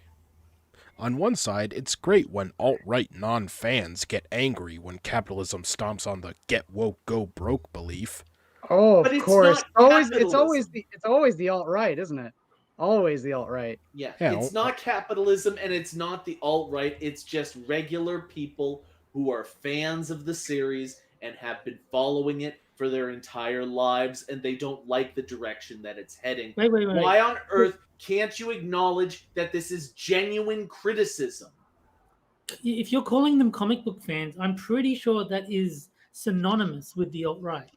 on one side, it's great when alt-right non-fans get angry when capitalism stomps on the get woke go broke belief. Oh, But of it's course. not It's always capitalism. the alt right, isn't it? Always the alt right. Yeah, Yeah, it's not capitalism and it's not the alt-right. It's just regular people who are fans of the series and have been following it for their entire lives and they don't like the direction that it's heading. Wait. Why on earth can't you acknowledge that this is genuine criticism? If you're calling them comic book fans, I'm pretty sure that is synonymous with the alt-right.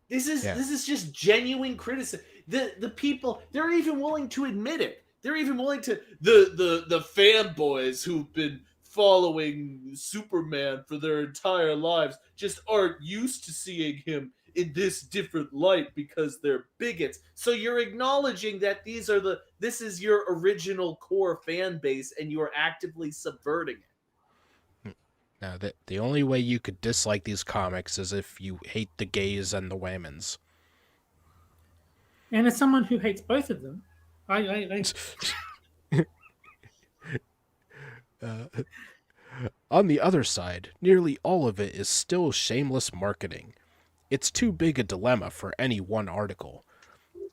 This is just genuine criticism. The people, they're even willing to admit it. They're even willing to the fanboys who've been following Superman for their entire lives just aren't used to seeing him in this different light because they're bigots. So you're acknowledging that this is your original core fan base and you are actively subverting it. Now, the only way you could dislike these comics is if you hate the gays and the women's. And as someone who hates both of them, I On the other side, nearly all of it is still shameless marketing. It's too big a dilemma for any one article.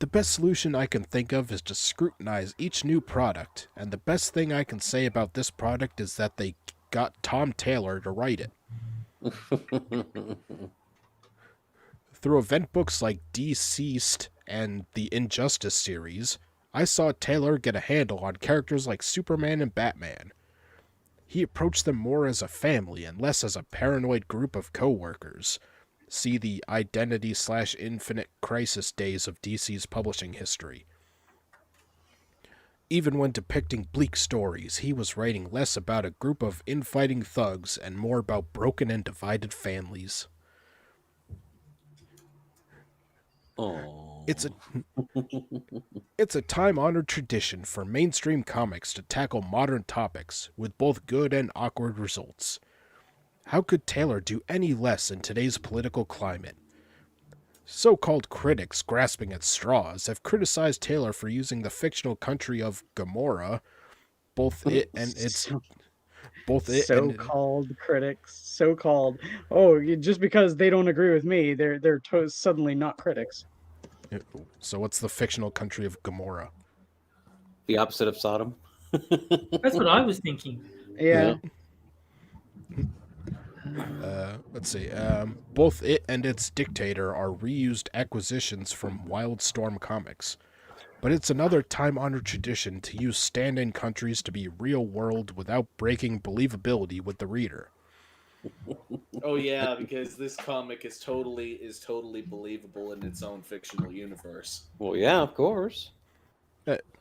The best solution I can think of is to scrutinize each new product, and the best thing I can say about this product is that they got Tom Taylor to write it. Through event books like Deceased and the Injustice series, I saw Taylor get a handle on characters like Superman and Batman. He approached them more as a family and less as a paranoid group of co-workers. See the Identity/Infinite Crisis days of DC's publishing history. Even when depicting bleak stories, he was writing less about a group of infighting thugs and more about broken and divided families. Oh. It's a time-honored tradition for mainstream comics to tackle modern topics with both good and awkward results. How could Taylor do any less in today's political climate? So-called critics grasping at straws have criticized Taylor for using the fictional country of Gomorrah, both it and its So-called critics, so-called. Just because they don't agree with me, they're suddenly not critics. So what's the fictional country of Gomorrah? The opposite of Sodom. That's what I was thinking. Yeah. Let's see. Both it and its dictator are reused acquisitions from Wildstorm Comics. But it's another time-honored tradition to use stand-in countries to be real-world without breaking believability with the reader. Oh yeah, because this comic is totally believable in its own fictional universe. Well, yeah, of course.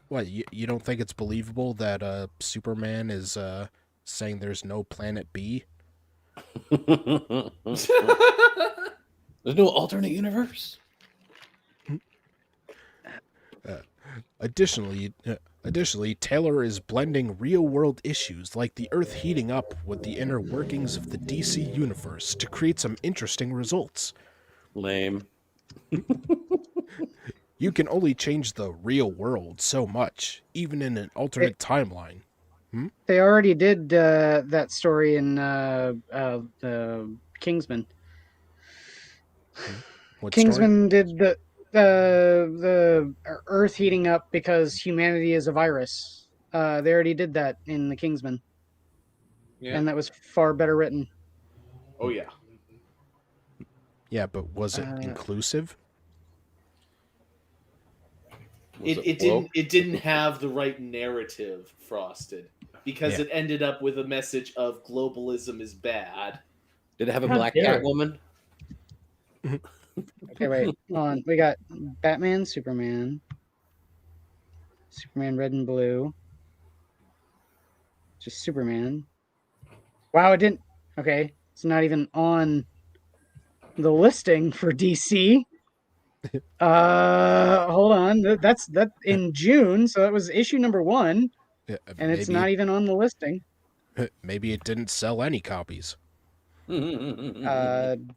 What, you don't think it's believable that Superman is saying there's no planet B? There's no alternate universe. Additionally, Taylor is blending real-world issues like the Earth heating up with the inner workings of the DC universe to create some interesting results. Lame. You can only change the real world so much, even in an alternate timeline. They already did that story in Kingsman. What Kingsman did the Earth heating up because humanity is a virus. They already did that in the Kingsman, and that was far better written. Oh yeah. Yeah, but was it inclusive? It didn't have the right narrative, Frosted, because it ended up with a message of globalism is bad. Did it have a How black dare it. Catwoman? Okay, wait, hold on. We got Batman, Superman, Red and Blue, just Superman. Wow, it didn't. Okay, it's not even on the listing for DC. Hold on. That's in June, so that was issue number 1, and it's not even on the listing. Maybe it didn't sell any copies.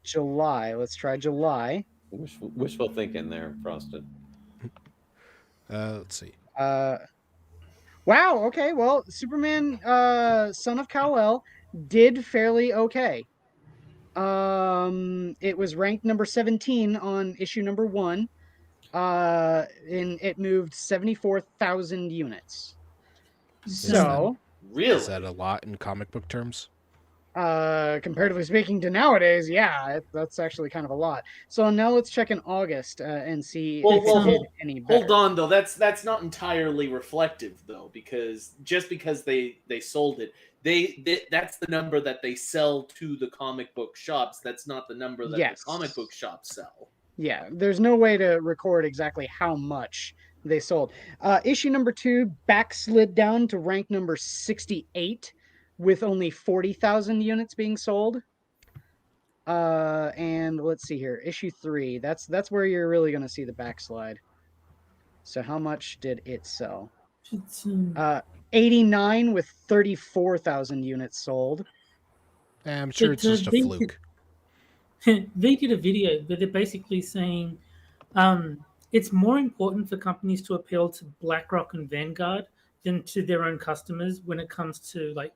July. Let's try July. Wishful thinking there, Frosted. Let's see. Wow. Okay. Well, Superman, Son of Kal-El, did fairly okay. It was ranked number 17 on issue number 1. And it moved 74,000 units. So, Really? Is that a lot in comic book terms? comparatively speaking to nowadays, yeah, that's actually kind of a lot. So now let's check in August and see if it did any better. Hold on though, that's not entirely reflective though, because just because they sold it, that's the number that they sell to the comic book shops. That's not the number that the comic book shops sell. Yeah, there's no way to record exactly how much they sold. Issue number 2 backslid down to rank number 68 with only 40,000 units being sold. And let's see here, issue 3. That's where you're really going to see the backslide. So how much did it sell? 89 with 34,000 units sold. I'm sure it's just a fluke. They did a video, but they're basically saying it's more important for companies to appeal to BlackRock and Vanguard than to their own customers when it comes to like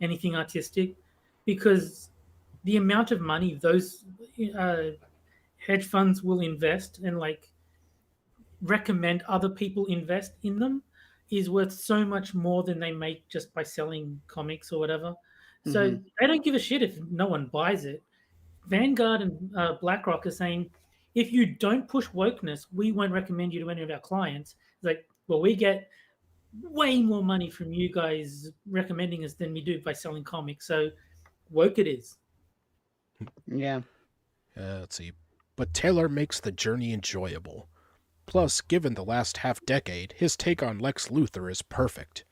anything artistic, because the amount of money those hedge funds will invest and like recommend other people invest in them is worth so much more than they make just by selling comics or whatever. So they don't give a shit if no one buys it. Vanguard and BlackRock are saying, if you don't push wokeness, we won't recommend you to any of our clients. It's like, well, we get way more money from you guys recommending us than we do by selling comics. So woke it is. Yeah. Let's see. But Taylor makes the journey enjoyable. Plus, given the last half-decade, his take on Lex Luthor is perfect.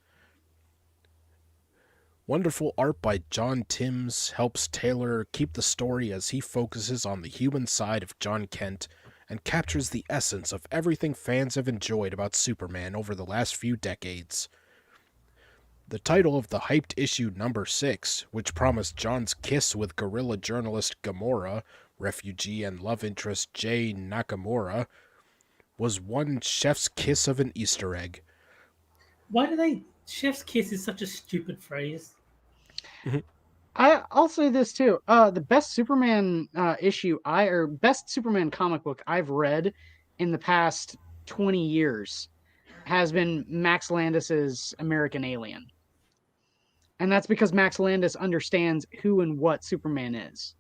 Wonderful art by John Timms helps Taylor keep the story as he focuses on the human side of John Kent and captures the essence of everything fans have enjoyed about Superman over the last few decades. The title of the hyped issue number 6, which promised John's kiss with guerrilla journalist Gamora, refugee and love interest Jay Nakamura, was one chef's kiss of an Easter egg. Why do they? Chef's kiss is such a stupid phrase. I'll say this too. The best Superman best Superman comic book I've read in the past 20 years has been Max Landis's American Alien. And that's because Max Landis understands who and what Superman is.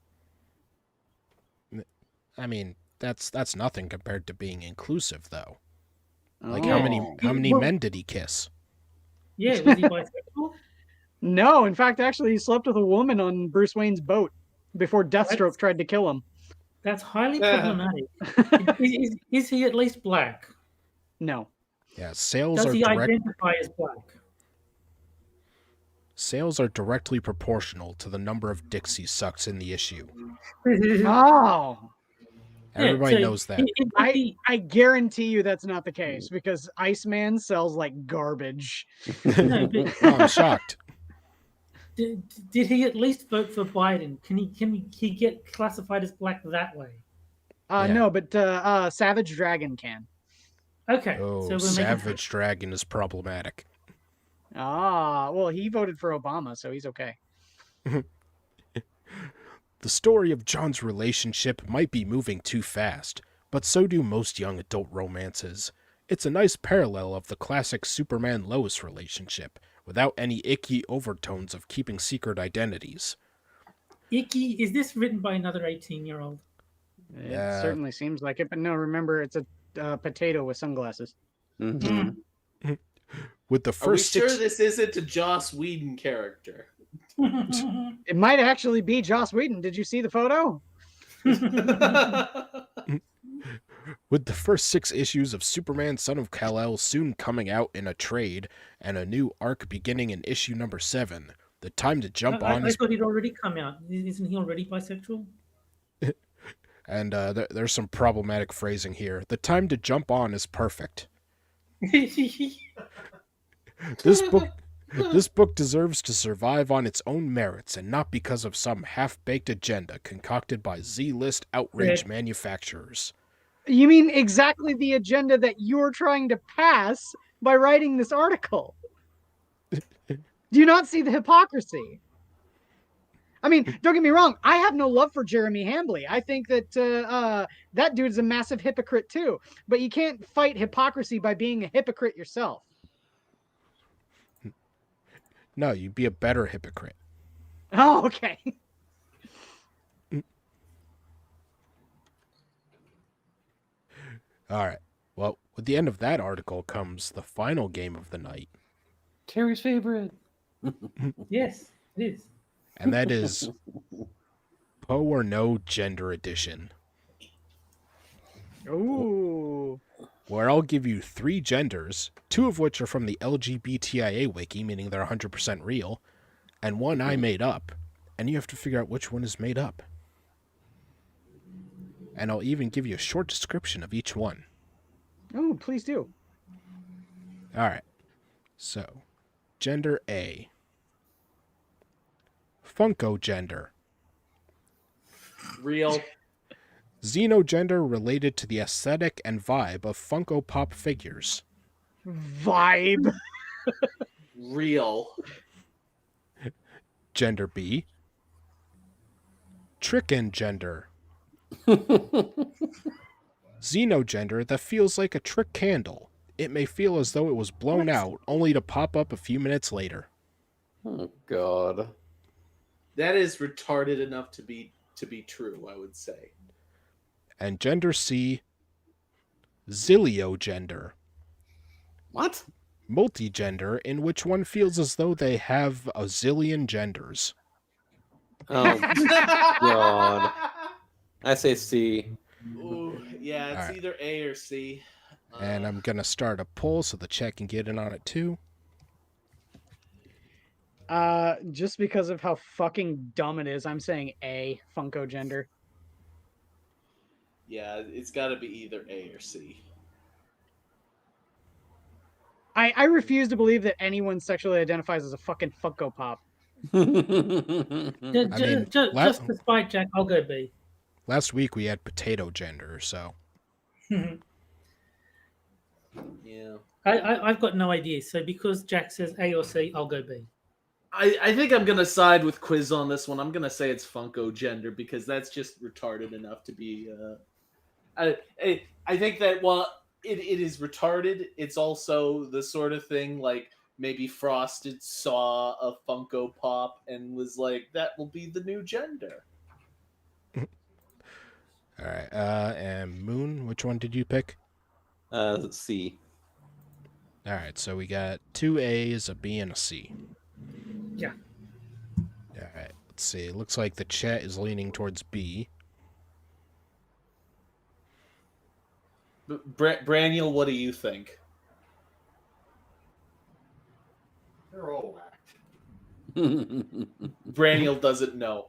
I mean, that's nothing compared to being inclusive, though. Like, Oh. how many Well- men did he kiss? Yeah, was he bisexual? No, in fact, actually, he slept with a woman on Bruce Wayne's boat before Deathstroke tried to kill him. That's highly Yeah. problematic. Is he at least black? No. Yeah, sales Does are he identify as black? Sales are directly proportional to the number of dicks he sucks in the issue. Oh, Everybody so knows that. I guarantee you that's not the case because Iceman sells like garbage. No, but Oh, I'm shocked. did he at least vote for Biden? Can he get classified as black that way? Yeah. No, but Savage Dragon can. Okay, Oh, so we're Savage Dragon is problematic. Ah, well, he voted for Obama, so he's okay. The story of John's relationship might be moving too fast, but so do most young adult romances. It's a nice parallel of the classic Superman-Lois relationship, without any icky overtones of keeping secret identities. Icky. Is this written by another 18-year-old? It Yeah. certainly seems like it, but no, remember, it's a potato with sunglasses. Mhm. With the Are we first sure six... this isn't a Joss Whedon character? It might actually be Joss Whedon. Did you see the photo? With the first 6 issues of Superman Son of Kal-El soon coming out in a trade, and a new arc beginning in issue number 7, the time to jump on I is... thought he'd already come out. Isn't he already bisexual? And there's some problematic phrasing here. The time to jump on is perfect. This book deserves to survive on its own merits and not because of some half-baked agenda concocted by Z-list outrage Red. manufacturers. You mean exactly the agenda that you're trying to pass by writing this article? Do you not see the hypocrisy? I mean, don't get me wrong. I have no love for Jeremy Hambley. I think that that dude's a massive hypocrite too. But you can't fight hypocrisy by being a hypocrite yourself. No, you'd be a better hypocrite. Oh, okay. All right. Well, with the end of that article comes the final game of the night, Terry's favorite. Yes, it is. and that is Poe or No Gender Edition, Ooh. where I'll give you 3 genders, 2 of which are from the LGBTIA wiki, meaning they're 100% real, and 1 I made up, and you have to figure out which one is made up. And I'll even give you a short description of each one. Oh, please do. All right. So, gender A. Funko gender. Real. Xenogender related to the aesthetic and vibe of Funko Pop figures. Vibe. Real. Gender B. Trickin' gender. Xenogender that feels like a trick candle. It may feel as though it was blown out, only to pop up a few minutes later. Oh God. That is retarded enough to be true, I would say. And gender C. Zilliogender. What? Multigender in which one feels as though they have a zillion genders. Oh God. I say C. Ooh, yeah, it's Alright. either A or C. And I'm going to start a poll so the chat can get in on it too. Just because of how fucking dumb it is, I'm saying A, Funko gender. Yeah, it's got to be either A or C. I refuse to believe that anyone sexually identifies as a fucking Funko Pop. mean, Just to spite Jack, I'll go B. last week we had potato gender, so Yeah. I've got no idea. So because Jack says A or C, I'll go B. I think I'm gonna side with Quiz on this one. I'm gonna say it's Funko gender because that's just retarded enough to be. I think that while it is retarded, it's also the sort of thing like maybe Frosted saw a Funko Pop and was like, "That will be the new gender." all right. And Moon, which one did you pick? C. All right, so we got 2 A's, a B, and a C. Yeah. All right, let's see. It looks like the chat is leaning towards B. Braniel, what do you think? They're all whacked. Braniel doesn't know.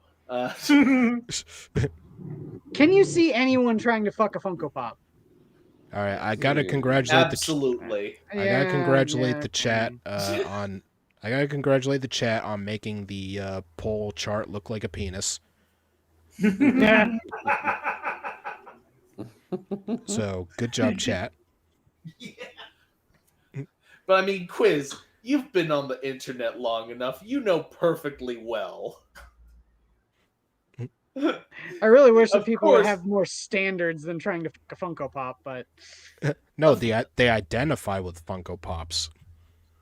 Can you see anyone trying to fuck a Funko Pop? All right, I gotta congratulate Absolutely. I gotta congratulate the okay. chat on. I gotta congratulate the chat on making the poll chart look like a penis. Yeah. So good job, chat. But I mean, Quiz, you've been on the internet long enough. You know perfectly well. I really wish that Of people would course. have more standards than trying to fuck a Funko Pop, but No, they identify with Funko Pops.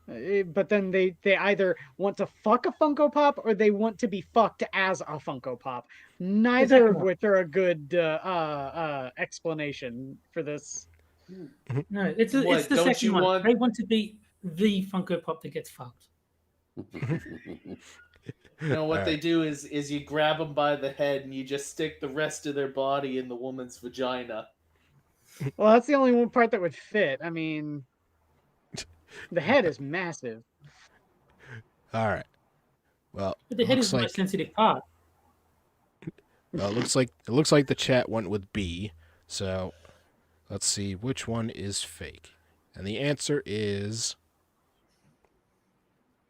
but then they either want to fuck a Funko Pop or they want to be fucked as a Funko Pop. Neither of one. which are a good explanation for this. No, it's What, the don't second you one. want- They want to be the Funko Pop that gets fucked. You know what All they right. do is you grab them by the head and you just stick the rest of their body in the woman's vagina. Well, that's the only one part that would fit. I mean, the head is massive. All right. Well, But the head is looks the like most sensitive part. it looks like the chat went with B. So let's see which one is fake, and the answer is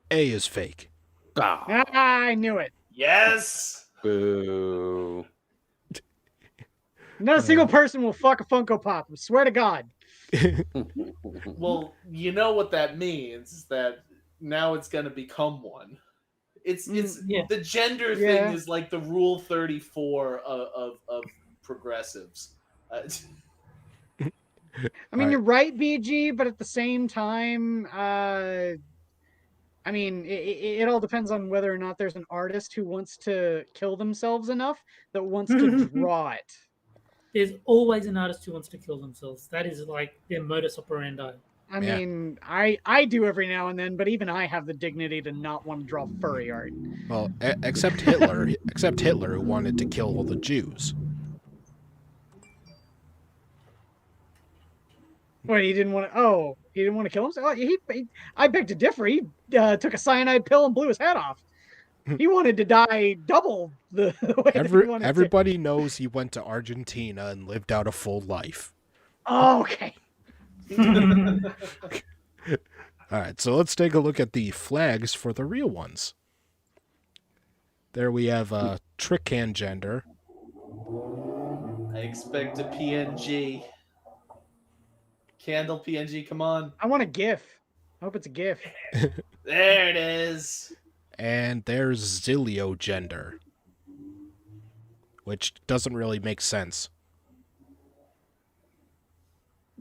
A is fake. Ah, I knew it. Yes. Boo. Not a single person will fuck a Funko Pop. I swear to God. Well, you know what that means is that now it's going to become one. It's yeah. the gender Yeah. thing is like the Rule 34 of progressives. I mean, Alright. you're right, BG, but at the same time, I mean, it all depends on whether or not there's an artist who wants to kill themselves enough that wants to draw it. There's always an artist who wants to kill themselves. That is like their modus operandi. I Yeah. mean, I do every now and then, but even I have the dignity to not want to draw furry art. Well, except Hitler. Except Hitler, who wanted to kill all the Jews. What, he didn't want to? Oh, he didn't want to kill himself. Oh, I beg to differ. He took a cyanide pill and blew his head off. He wanted to die double the way that he wanted to. Everybody knows he went to Argentina and lived out a full life. Oh, okay. All right, so let's take a look at the flags for the real ones. There we have Trick Can Gender. I expect a PNG. Candle PNG, come on. I want a GIF. I hope it's a GIF. There it is. And there's Zilio Gender, which doesn't really make sense.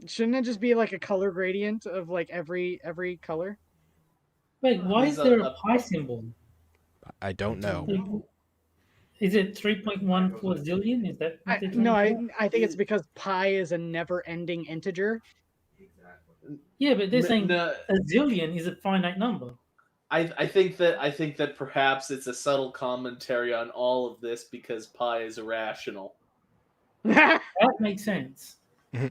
Shouldn't it just be like a color gradient of like every color? Wait, why There's is there a- a pi symbol? I don't know. Is it 3.1 for zillion? Is that what they're trying No, to do? I think it's because pi is a never-ending integer. Yeah, but they're saying No, a zillion is a finite number. I think that perhaps it's a subtle commentary on all of this because pi is irrational. That makes sense. All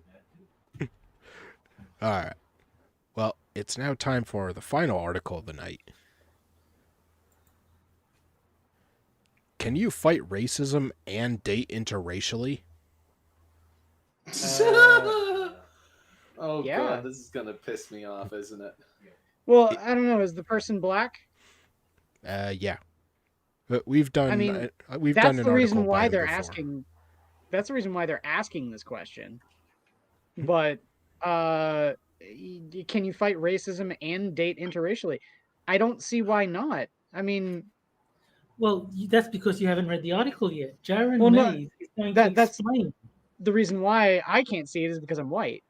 right. Well, it's now time for the final article of the night. Can you fight racism and date interracially? Oh Yeah. god, this is gonna piss me off, isn't it? Well, I don't know. Is the person black? Yeah. But we've done. I mean, we've done that's an the article reason by why him they're before. asking. That's the reason why they're asking this question. But can you fight racism and date interracially? I don't see why not. I mean, Well, that's because you haven't read the article yet. Jaron Well, no, Mays is going to that's explain. the reason why I can't see it is because I'm white.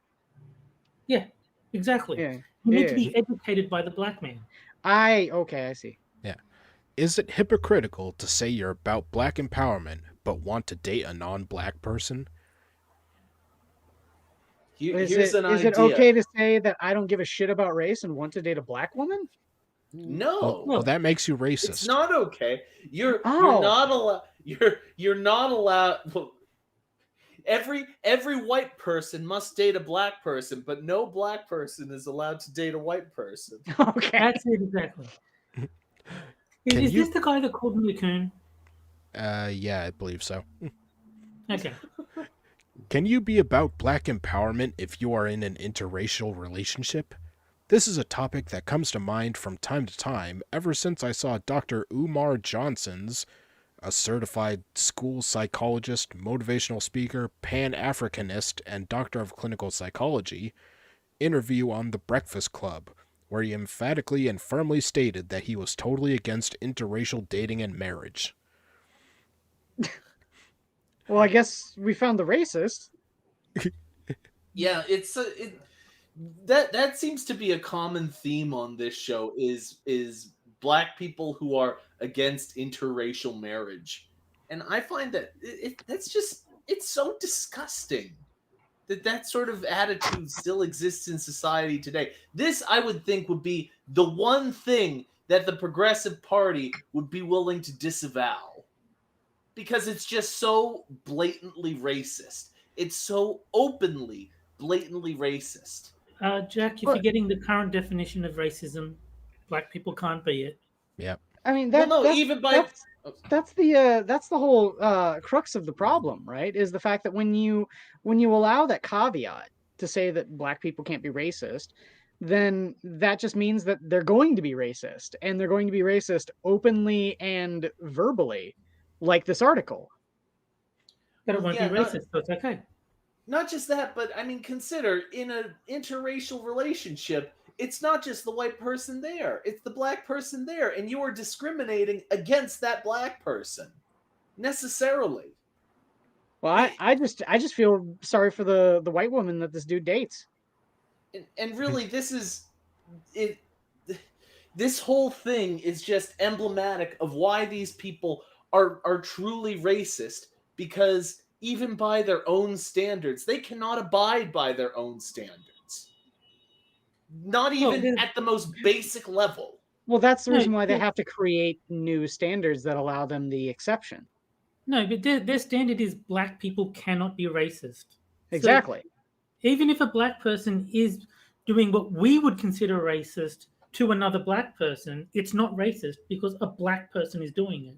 Yeah, exactly. Yeah, You need to yeah. be educated by the black man. Okay, I see. Is it hypocritical to say you're about black empowerment but want to date a non-black person? Here's an Is idea. it okay to say that I don't give a shit about race and want to date a black woman? No, Well, that makes you racist. it's not okay. You're Oh. not allowed. You're not allowed. Well, every white person must date a black person, but no black person is allowed to date a white person. Okay. That's it exactly. Can Is you- this the guy that called me a coon? Yeah, I believe so. Okay. Can you be about black empowerment if you are in an interracial relationship? This is a topic that comes to mind from time to time ever since I saw Dr. Umar Johnson's, a certified school psychologist, motivational speaker, Pan-Africanist, and doctor of clinical psychology, interview on The Breakfast Club, where he emphatically and firmly stated that he was totally against interracial dating and marriage. Well, I guess we found the racist. Yeah, that seems to be a common theme on this show is black people who are against interracial marriage, and I find that it's so disgusting that sort of attitude still exists in society today. This, I would think, would be the one thing that the Progressive Party would be willing to disavow, because it's just so blatantly racist. It's so openly, blatantly racist. Jack, if But- you're getting the current definition of racism, black people can't be it. Yep. I mean, Well, no, even by that's the whole crux of the problem, right? Is the fact that when you allow that caveat to say that black people can't be racist, then that just means that they're going to be racist, and they're going to be racist openly and verbally, like this article. But it won't Yeah, be no- racist, so it's okay. not just that, but I mean, consider in an interracial relationship, it's not just the white person there, it's the black person there, and you are discriminating against that black person necessarily. Well, I just feel sorry for the white woman that this dude dates. And really, this is it. This whole thing is just emblematic of why these people are truly racist, because even by their own standards, they cannot abide by their own standards. Not even at the most basic level. Well, that's the No, reason why they yeah. have to create new standards that allow them the exception. No, but their standard is black people cannot be racist. So Exactly. even if a black person is doing what we would consider racist to another black person, it's not racist because a black person is doing it.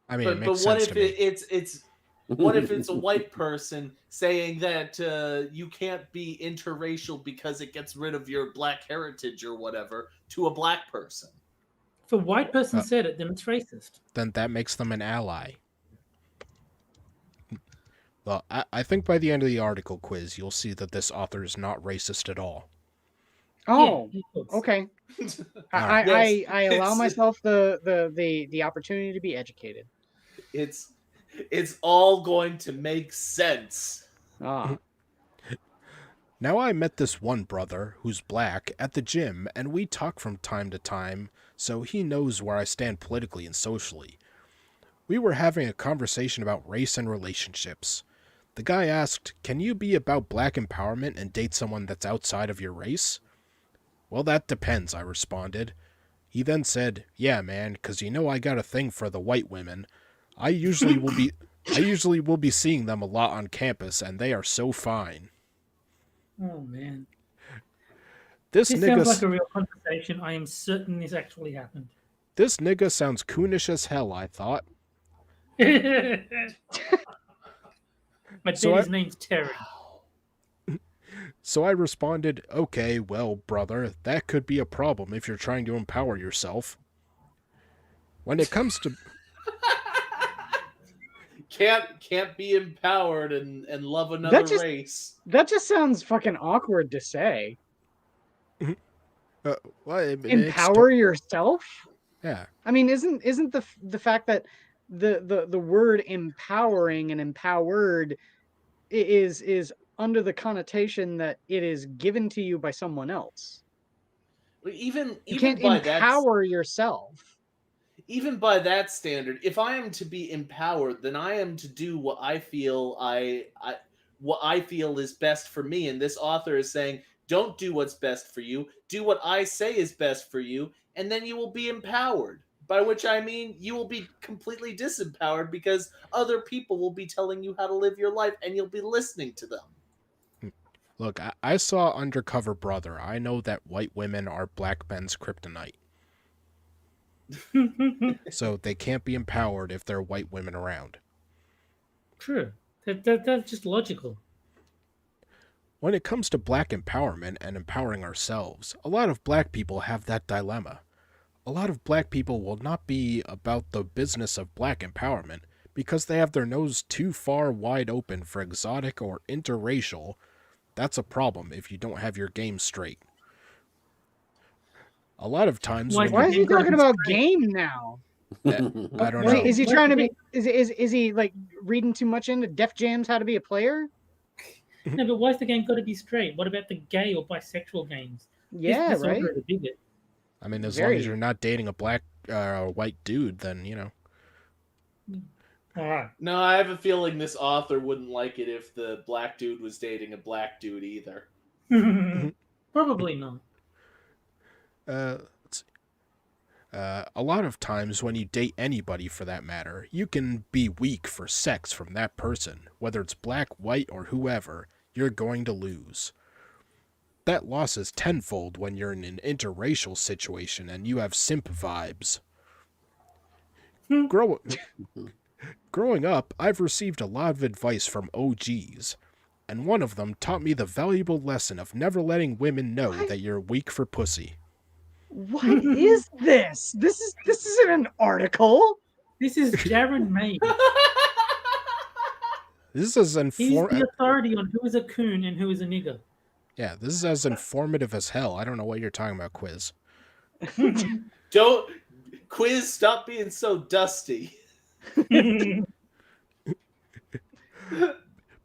I mean, it But makes what sense if to me. it's what if it's a white person saying that you can't be interracial because it gets rid of your black heritage or whatever to a black person? If a white person said it, then it's racist. Then that makes them an ally. Well, I think by the end of the article quiz, you'll see that this author is not racist at all. Oh, Yeah, of course. okay. Alright. I allow It's- myself the opportunity to be educated. It's all going to make sense. Ah, Now I met this one brother, who's black, at the gym, and we talk from time to time, so he knows where I stand politically and socially. We were having a conversation about race and relationships. The guy asked, "Can you be about black empowerment and date someone that's outside of your race?" "Well, that depends," I responded. He then said, "Yeah, man, 'cause you know I got a thing for the white women. I usually will be seeing them a lot on campus, and they are so fine." Oh man, This this nigga, sounds like a real conversation. I am certain this actually happened. this nigga sounds coonish as hell, I thought. My So daddy's name's Terry. So I responded, okay, well, brother, that could be a problem if you're trying to empower yourself. When it comes to... Can't be empowered and love That another just race. that just sounds fucking awkward to say. well, it makes Empower yourself? Yeah. I mean, isn't the fact that the word empowering and empowered is under the connotation that it is given to you by someone else. Even You can't by that empower yourself. even by that standard, if I am to be empowered, then I am to do what I feel what I feel is best for me. And this author is saying, don't do what's best for you. Do what I say is best for you, and then you will be empowered. By which I mean you will be completely disempowered because other people will be telling you how to live your life, and you'll be listening to them. Look, I saw Undercover Brother. I know that white women are black men's kryptonite. So they can't be empowered if there are white women around. True. That's just logical. When it comes to black empowerment and empowering ourselves, a lot of black people have that dilemma. A lot of black people will not be about the business of black empowerment because they have their nose too far wide open for exotic or interracial. That's a problem if you don't have your game straight. A lot of times... Why is he talking about game now? I don't know. Is he trying to be... Is he like reading too much into Def Jam's How to Be a Player? No, but why's the game got to be straight? What about the gay or bisexual games? Yeah, this right? author is a bigot. I mean, as long as you're not dating a black white dude, then, you know. All right. No, I have a feeling this author wouldn't like it if the black dude was dating a black dude either. Probably not. Let's see. A lot of times when you date anybody for that matter, you can be weak for sex from that person. Whether it's black, white, or whoever, you're going to lose. That loss is tenfold when you're in an interracial situation and you have simp vibes. Growing up, I've received a lot of advice from OGs, and one of them taught me the valuable lesson of never letting women know that you're weak for pussy. What is this? This isn't an article. This is Jared May. This is He's the authority on who is a coon and who is a nigger. Yeah, this is as informative as hell. I don't know what you're talking about, Quiz. Don't... Quiz, stop being so dusty.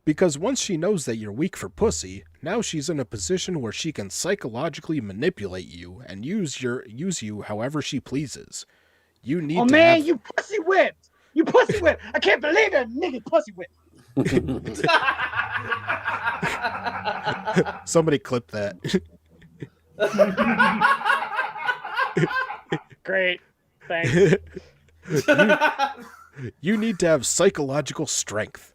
Because once she knows that you're weak for pussy, now she's in a position where she can psychologically manipulate you and use you however she pleases. You need oh to man, have... you pussy whipped! You pussy whipped! I can't believe it, nigga pussy whipped. Somebody clip that. Great. Thanks. You need to have psychological strength.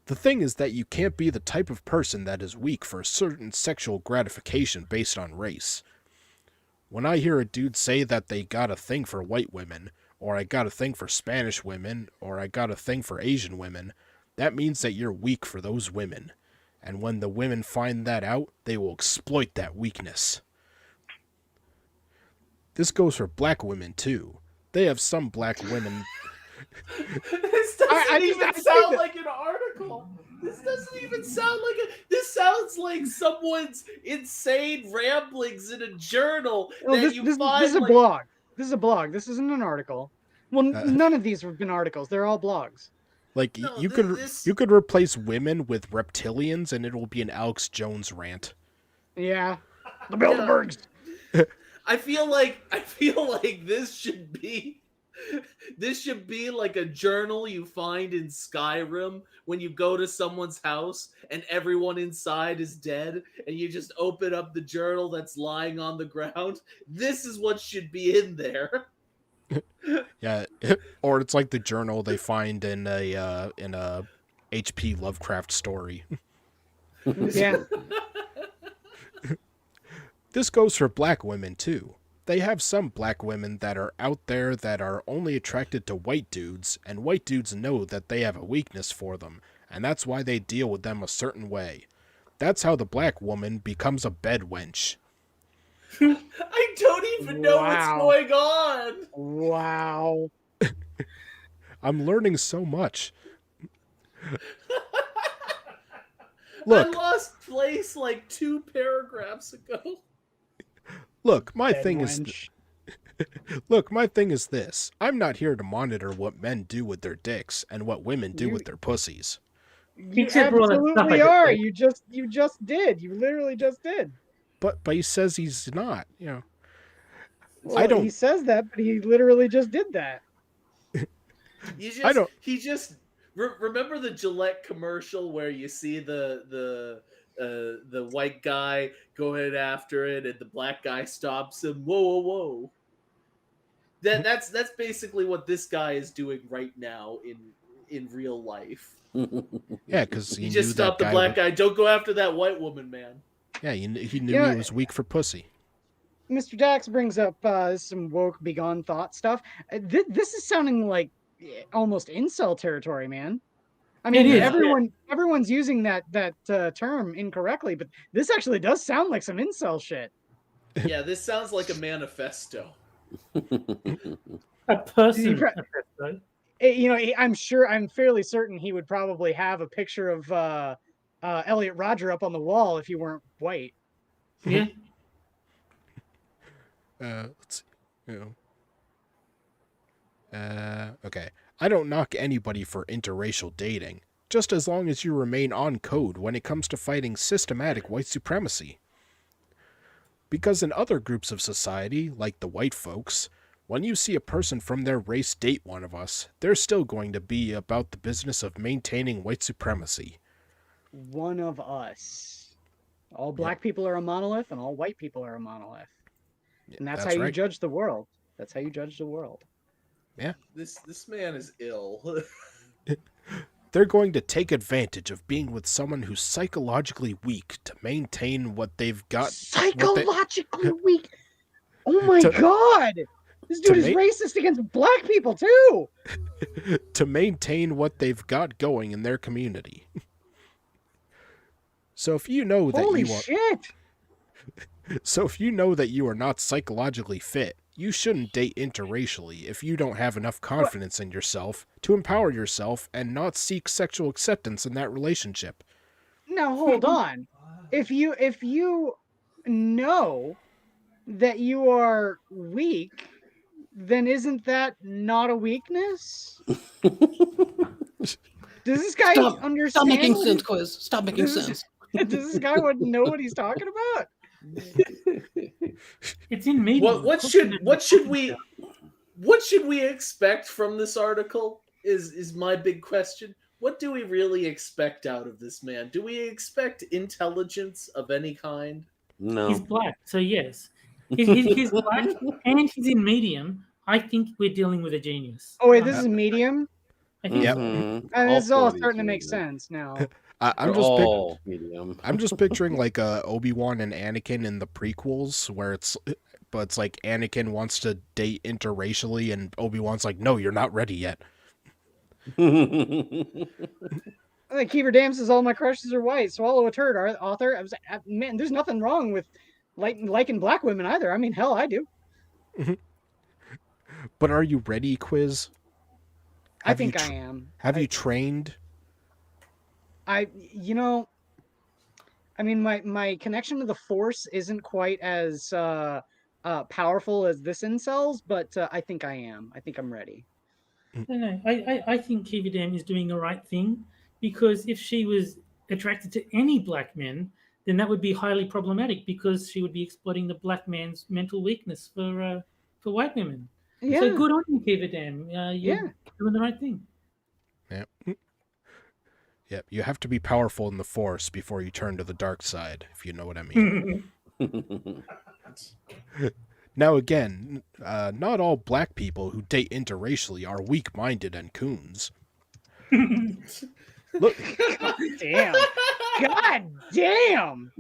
The thing is that you can't be the type of person that is weak for a certain sexual gratification based on race. When I hear a dude say that they got a thing for white women, or I got a thing for Spanish women, or I got a thing for Asian women, that means that you're weak for those women. And when the women find that out, they will exploit that weakness. This goes for black women, too. They have some black women... This doesn't even sound like an article. This doesn't even sound like a... This sounds like someone's insane ramblings in a journal This is a blog. This is a blog. This isn't an article. Well, none of these have been articles. They're all blogs. Like, No, you could replace women with reptilians and it will be an Alex Jones rant. Yeah. The Bilderbergs. I feel like this should be like a journal you find in Skyrim when you go to someone's house and everyone inside is dead and you just open up the journal that's lying on the ground. This is what should be in there. Yeah, or it's like the journal they find in a H.P. Lovecraft story. Yeah. This goes for black women, too. They have some black women that are out there that are only attracted to white dudes, and white dudes know that they have a weakness for them, and that's why they deal with them a certain way. That's how the black woman becomes a bed wench. I don't even know what's Wow. going on. Wow. I'm learning so much. I Look, lost place like 2 paragraphs ago. look, my Bed thing is wench. Look, my thing is this. I'm not here to monitor what men do with their dicks and what women do You- with their pussies. You Except for all that stuff I absolutely just are. said. You just did. You literally just did. But he says he's not, you know. Well, don't- he says that, but he literally just did that. He just remember the Gillette commercial where you see the white guy going after it and the black guy stops him. Whoa, whoa, whoa. That's basically what this guy is doing right now in real life. Yeah, because He just stopped the black guy. Don't go after that white woman, man. Yeah, he knew Yeah. he was weak for pussy. Mr. Dax brings up some woke, begone thought stuff. This is sounding like almost incel territory, man. I mean, is, everyone's using that term incorrectly, but this actually does sound like some incel shit. Yeah, this sounds like a manifesto. A person. He I'm fairly certain he would probably have a picture of Elliot Rodger up on the wall if he weren't white. Yeah. Let's see. Okay. I don't knock anybody for interracial dating, just as long as you remain on code when it comes to fighting systematic white supremacy. Because in other groups of society, like the white folks, when you see a person from their race date one of us, they're still going to be about the business of maintaining white supremacy. One of us. All black people are a monolith, and all white people are a monolith. And that's how you right. judge the world. That's how you judge the world. Yeah. This man is ill. They're going to take advantage of being with someone who's psychologically weak to maintain what they've got. Psychologically weak. Oh my To- god! This dude is racist against black people too. To maintain what they've got going in their community. So if you know that Holy you are shit! So if you know that you are not psychologically fit, you shouldn't date interracially if you don't have enough confidence in yourself to empower yourself and not seek sexual acceptance in that relationship. Now hold on. If you know that you are weak, then isn't that not a weakness? Does this guy understand? Stop making what sense, he- Quiz. Stop making This is- sense. Does this guy wouldn't know what he's talking about? It's in media. What should we expect from this article? Is my big question. What do we really expect out of this man? Do we expect intelligence of any kind? No. He's black, so yes. He's black and he's in medium. I think we're dealing with a genius. Oh wait, this is medium. I think Yep. so. Mhm. This is all 4 of these starting to are make medium. sense now. I'm They're just all medium. I'm just picturing like Obi-Wan and Anakin in the prequels where it's like Anakin wants to date interracially and Obi-Wan's like, "No, you're not ready yet." I think Kiefer Dam says all my crushes are white. Swallow a turd, author. I was man, there's nothing wrong with liking black women either. I mean, hell, I do. But are you ready, Quiz? I think I am. Have you trained? I mean, my connection to the Force isn't quite as powerful as this incel's, but I think I am. I think I'm ready. No. I think Kiva Dam is doing the right thing, because if she was attracted to any black men, then that would be highly problematic, because she would be exploiting the black man's mental weakness for white women. Yeah. So good on you, Kiva Dam. You're doing the right thing. Yeah. Yep, you have to be powerful in the Force before you turn to the dark side, if you know what I mean. Now again, not all black people who date interracially are weak-minded and coons. Look, God damn. God damn.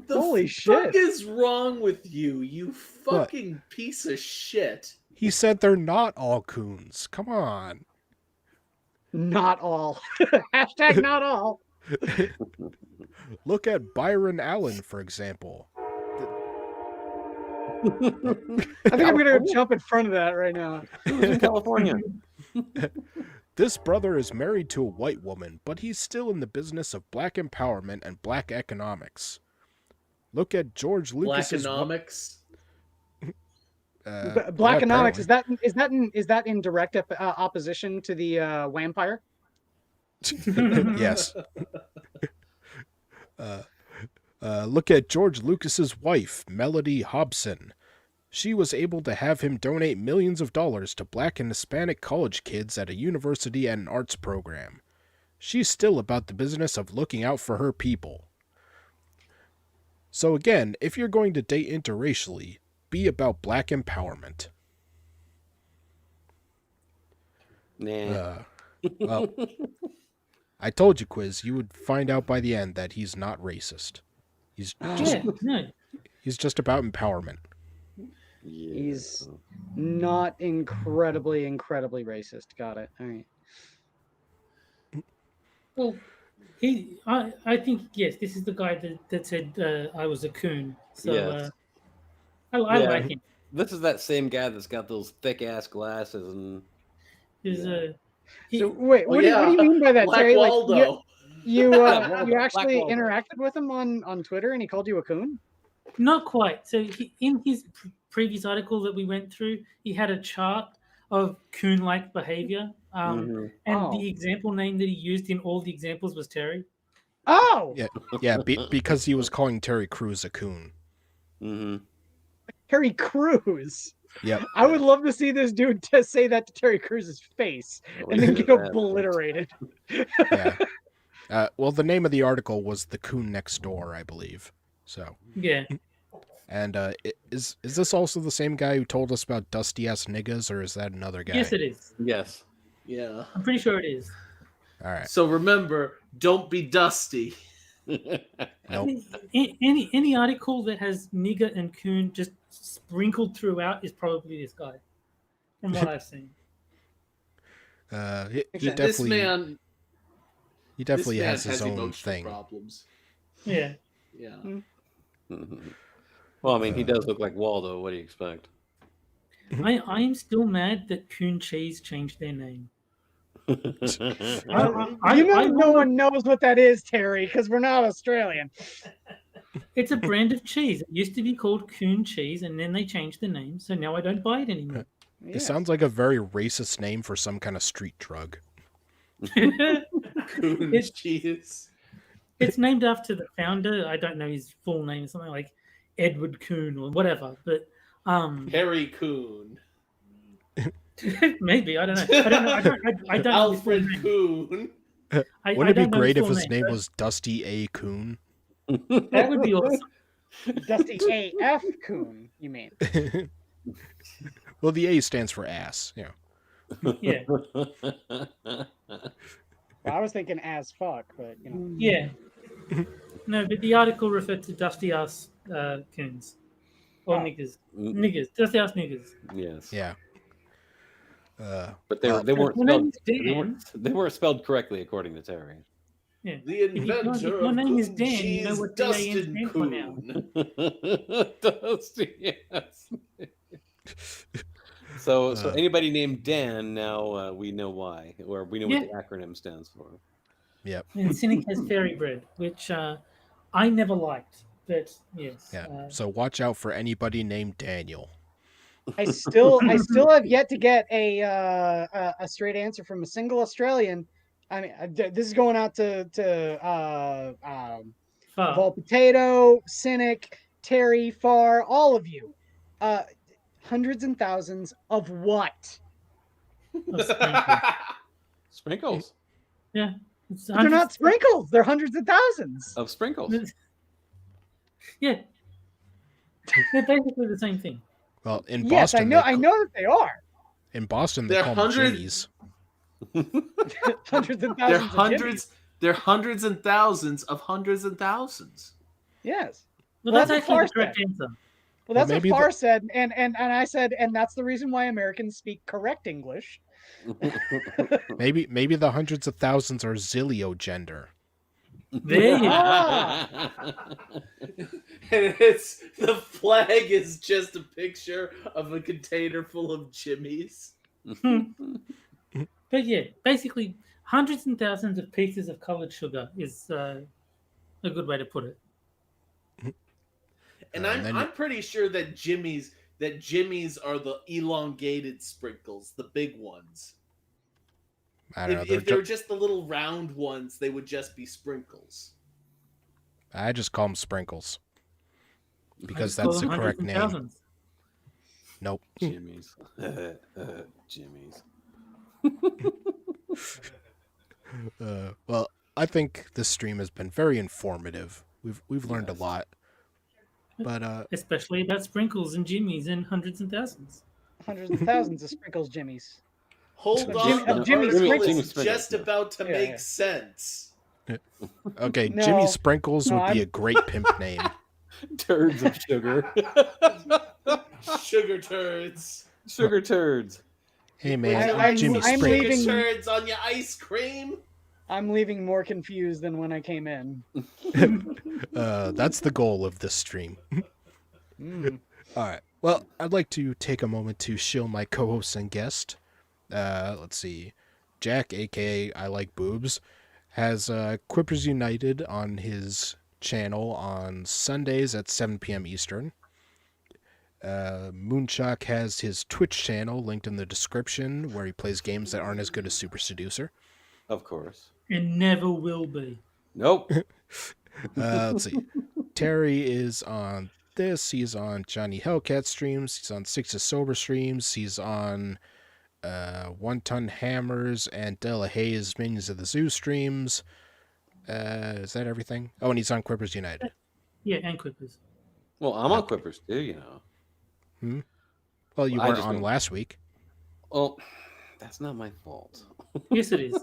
Holy The shit. fuck is wrong with you, you fucking piece of shit? he said they're not all coons. Come on. Not all. Hashtag not all. Look at Byron Allen, for example. I think I'm gonna go jump in front of that right now. Who's in California? This brother is married to a white woman, but he's still in the business of black empowerment and black economics. Look at George Lucas's Blackonomics. Blackonomics, is that in direct opposition to the Vampire? Yes. Look at George Lucas's wife, Melody Hobson. She was able to have him donate millions of dollars to black and Hispanic college kids at a university and an arts program. She's still about the business of looking out for her people. So again, if you're going to date interracially, be about black empowerment. Nah. Well, I told you, Quiz, you would find out by the end that he's not racist. He's just about empowerment. Yeah. He's not incredibly racist. Got it. All right. Well, I think yes, this is the guy that said I was a coon. So Yes. I Yeah. like him. This is that same guy that's got those thick ass glasses and He's So wait, Well, what do you mean by that, Black Terry? Like, Waldo. you Waldo, you actually Black Waldo. interacted with him on Twitter, and he called you a coon? not quite. So in his previous article that we went through, he had a chart of coon-like behavior, and Oh. the example name that he used in all the examples was Terry. Oh, Yeah, because he was calling Terry Crews a coon. Terry Crews. Yep. I would love to see this dude to say that to Terry Crews's face and then get obliterated. Yeah. Well, the name of the article was The Coon Next Door, I believe. So. Yeah. And is this also the same guy who told us about dusty ass niggas, or is that another guy? Yes, it is. Yes. Yeah. I'm pretty sure it is. All right. So remember, don't be dusty. Nope. Any article that has nigger and coon just sprinkled throughout is probably this guy, from what I've seen. He This definitely man has his own emotional thing. problems. Yeah. Yeah. Well, I mean, he does look like Waldo. What do you expect? I am still mad that Coon Cheese changed their name. No one knows what that is, Terry, because we're not Australian. It's a brand of cheese. It used to be called Coon Cheese, and then they changed the name, so now I don't buy it anymore. It sounds like a very racist name for some kind of street drug. Coon cheese. It's named after the founder. I don't know his full name, something like Edward Coon or whatever. But Harry Coon. maybe I don't know. I don't know his full Alfred name. Coon. Wouldn't it be don't know great if full his name but was Dusty A. Coon? That would be awesome. Dusty AF Coon, you mean? Well, the A stands for ass. Yeah. Yeah, Well, I was thinking as fuck, but you know. yeah. No, but the article referred to dusty ass coons or niggers, dusty ass niggers. Yes. Yeah. But they weren't Your name spelled. is Dan. They weren't spelled correctly according to Terry. Yeah. The inventor your of name is Coon Dan, you cheese, know what the A Dustin stands for now. Coon. Dusty, yes. So anybody named Dan now we know why, or we know what the acronym stands for. Yep. And Cynic has fairy bread, which I never liked, but yes. Yeah. So watch out for anybody named Daniel. I still have yet to get a straight answer from a single Australian. I mean, this is going out to Vol Potato, Cynic, Terry, Far, all of you. Hundreds and thousands of what? Sprinkles. Yeah. They're not sprinkles. They're hundreds of thousands of sprinkles. Yeah. They're basically the same thing. Well, in yes, Boston, I know that they are. In Boston, they call them Jimmies. Hundreds and thousands. They're hundreds and thousands of hundreds and thousands. Yes. Well, that's actually the correct answer. Well, that's what Far said, and I said, and that's the reason why Americans speak correct English, Maybe the hundreds of thousands are zillio gender. There you go. Ah! And it's the flag is just a picture of a container full of jimmies. But yeah, basically, hundreds and thousands of pieces of colored sugar is a good way to put it. And And then I'm pretty sure that jimmies are the elongated sprinkles, the big ones. I don't know. If they were just the little round ones, they would just be sprinkles. I just call them sprinkles I because just call that's the them correct hundreds and name. thousands. Nope. Jimmy's. Jimmy's. Well, I think this stream has been very informative. We've learned a lot. But Especially about sprinkles and jimmies and hundreds and thousands. Hundreds and thousands of sprinkles jimmies. Hold Jimmy- on, the Jimmy article Sprinkles. is just about to Yeah, make yeah. sense. okay, No, Jimmy Sprinkles no, would be I'm- a great pimp name. Turds of sugar. Sugar turds. Sugar turds. Hey man, Jimmy I'm Sprinkles. Sugar leaving- turds on your ice cream. I'm leaving more confused than when I came in. That's the goal of this stream. Mm. All right. Well, I'd like to take a moment to shill my co-host and guest. Let's see. Jack, aka I Like Boobs, has Quippers United on his channel on Sundays at 7 p.m. Eastern. Moonshock has his Twitch channel linked in the description where he plays games that aren't as good as Super Seducer. Of course. And never will be. Nope. Let's see. Terry is on this. He's on Johnny Hellcat streams. He's on Six is Sober streams. He's on One Ton Hammers and Della Hayes Minions of the Zoo streams. Is that everything? Oh, and he's on Quippers United. Yeah, and Quippers. Well, I'm on Quippers too, you know. Well, you I weren't just on don't- last week. Well, that's not my fault. Yes, it is.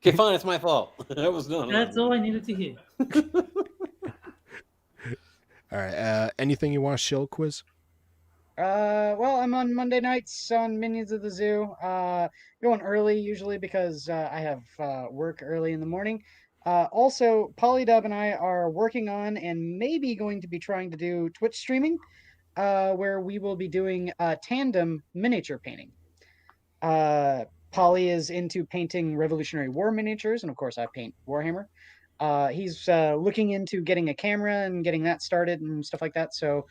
Okay, fine, it's my fault. That was not. That's all I needed to hear. All right. Anything you want to shill, Quiz? Well, I'm on Monday nights on Minions of the Zoo. Going early usually because I have work early in the morning. Also, Polydub and I are working on and maybe going to be trying to do Twitch streaming, where we will be doing tandem miniature painting. Polly is into painting Revolutionary War miniatures, and of course, I paint Warhammer. He's looking into getting a camera and getting that started and stuff like that. So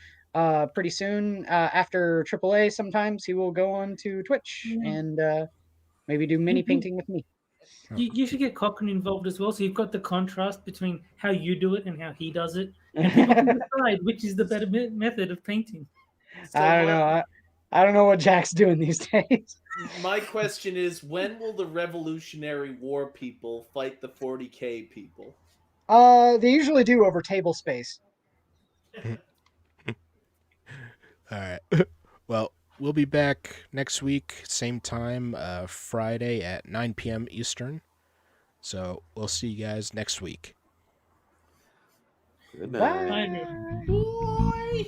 pretty soon, after AAA, sometimes he will go on to Twitch and maybe do mini painting with me. You should get Cochrane involved as well, so you've got the contrast between how you do it and how he does it, and people can decide which is the better method of painting. So I don't know. I don't know what Jack's doing these days. My question is, when will the Revolutionary War people fight the 40K people? They usually do over table space. All right. Well, we'll be back next week, same time, Friday at 9 p.m. Eastern. So we'll see you guys next week. Good night. Bye, everyone. Boy!